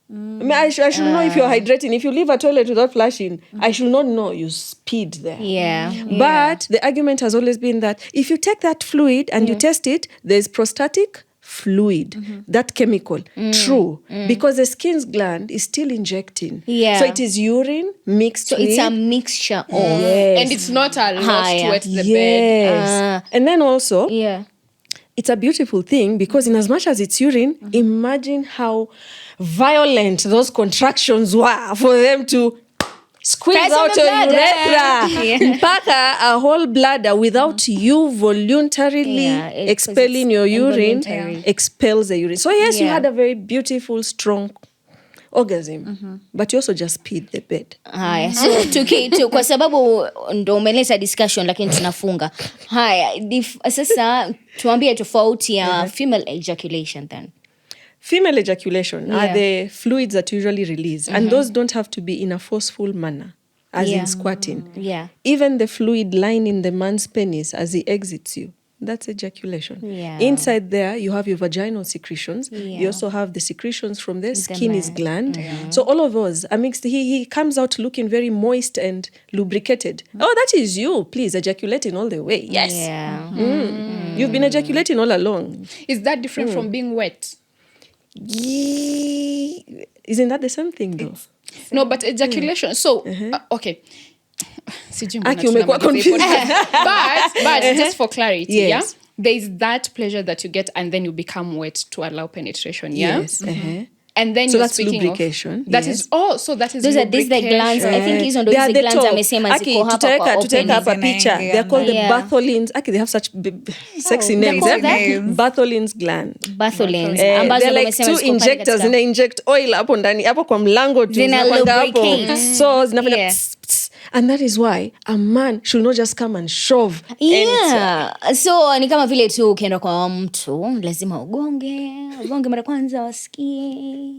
I mean, I should know if you're hydrating. If you leave a toilet without flushing, I should not know you peed there. Yeah. But the argument has always been that if you take that fluid and you test it, there's prostatic fluid, that chemical. True. Because the skin's gland is still injecting. Yeah. So it is urine mixed with... it's a mixture of... Yes. And it's not a lot to wet the bed. Yes. And then also, Yeah. it's a beautiful thing because in as much as it's urine, imagine how violent those contractions were for them to squeeze Press on out the your bladder. urethra. Yeah. Mpaka a whole bladder without you voluntarily Yeah, because expelling it's your urine, involuntary. expels the urine. So yes, you Yeah. had a very beautiful, strong orgasm, but you also just peed the bed. Haya, so kwa sababu ndo umeleta discussion lakini tunafunga. Haya, sasa tuambie tofauti ya female ejaculation then. Female ejaculation are Yeah. the fluids that you usually release, and those don't have to be in a forceful manner, as Yeah. in squatting. Yeah. Even the fluid lying in the man's penis as he exits you, that's ejaculation. Yeah. Inside there, you have your vaginal secretions. Yeah. You also have the secretions from the skin man. is gland. So all of those are mixed. He comes out looking very moist and lubricated. Oh, that is you. Please, ejaculating all the way. Yes. Yeah. You've been ejaculating all along. Is that different from being wet? Isn't that the same thing though? No, but ejaculation. So, okay. Sijui mbona Aki, umekuwa tunamaliza hii confused. podcast. but just for clarity, Yes. yeah, there is that pleasure that you get, and then you become wet to allow penetration. Yeah, Yes. and then So you're that's speaking lubrication, Of, that yes. is oh, so that is Those are these the glands. I think hizo ndo They are hizi the glands top. amesema Aki, ziko hapa kwa tutaweka hapa opening. picha. They are called Yeah. the Bartholin's. Aki, they have such sexy they're names. called that? Bartholin's gland. Bartholins. They're Ambazo ndo like umesema two ziko pale injectors, katika- zina inject oil hapo ndani, hapo kwa mlango tu. Zina zinakwanga hapo. lubricate. So zinafanya Yeah. pss, pss. And that is why a man should not just come and shove. Yeah. So ni kama vile tu ukienda kwa mtu lazima ugonge mara kwanza wasikie,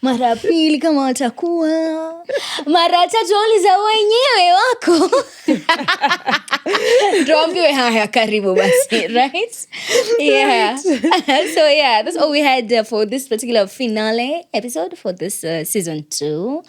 mara ya pili kama watakuwa, mara tatu wauliza wenyewe wako ndio ambiwe haya karibu basi, right? Yeah. So yeah, that's all we had for this particular finale episode for this season 2.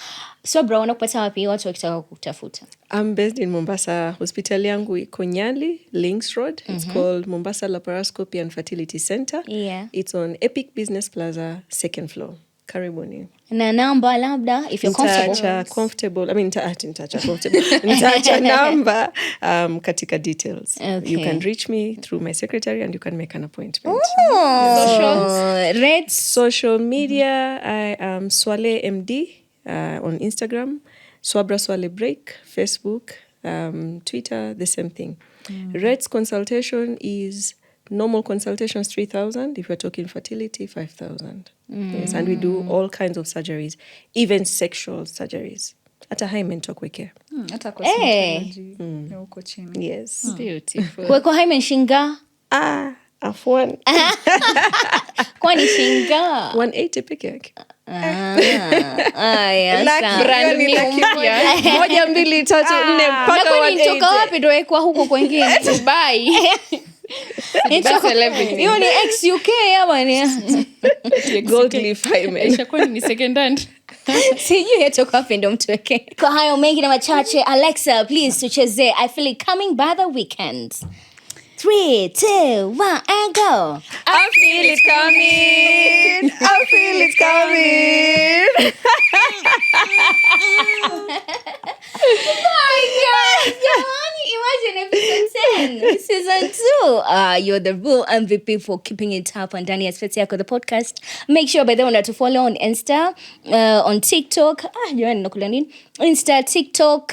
Swabra, wanakupata wapi watu wakitaka kutafuta? I'm based in Mombasa. Hospitali yangu iko Nyali, Links Road. It's called Mombasa Laparoscopy and Fertility Center. Yeah. It's on Epic Business Plaza, 2nd floor. Karibuni. Na namba labda if you're comfortable. Nitaacha namba katika details. Okay. You can reach me through my secretary and you can make an appointment. Red Social media, I am Swale MD on Instagram, Swabra Swale Break, Facebook, Twitter, the same thing. Rates consultation is normal consultations 3,000. If you're talking fertility, 5,000. Yes, and we do all kinds of surgeries, even sexual surgeries. At a high mental care. Hata kwa Eh. Scientology, ya huko chini. Yes. Beautiful. Kweko haime shinga. Afwan. Kwani shinga. 180 peke yake. Aya, sawa. Brand new mpya. 1, 2, 3, 4 Na mpaka kwani nitoka 180. wapi ndo wekwa huko kwengine? Dubai. Nitoka- celebrity. Hiyo ni ex-UK ama ni? Gold leaf hymen. Ishakuwa ni second hand. Sijui yatoka wapi ndo mtuweke. Kwa hayo mengi na machache, Alexa, please tucheze I Feel It Coming by the Weekend. 3, 2, 1 and go. I feel it coming. I feel it coming. My God, imagine episode 10, season 2. You're the real MVP for keeping it up on Dani Space Yako The Podcast. Make sure by the way to follow on Insta, on TikTok. Jamani nakula nini? Insta, TikTok,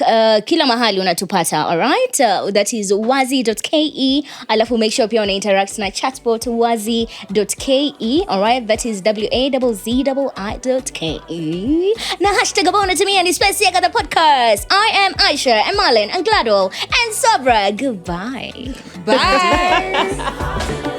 kila mahali unatupata, alright? That is wazi.ke. Alafu make sure pia una interact na chatbot wazi.ke, alright? That is WAZZI.ke. Na hashtag ambao unatumia ni Space Yako The Podcast. I am Aisha and Marlon and Gladwell and Swabra. Goodbye. Bye.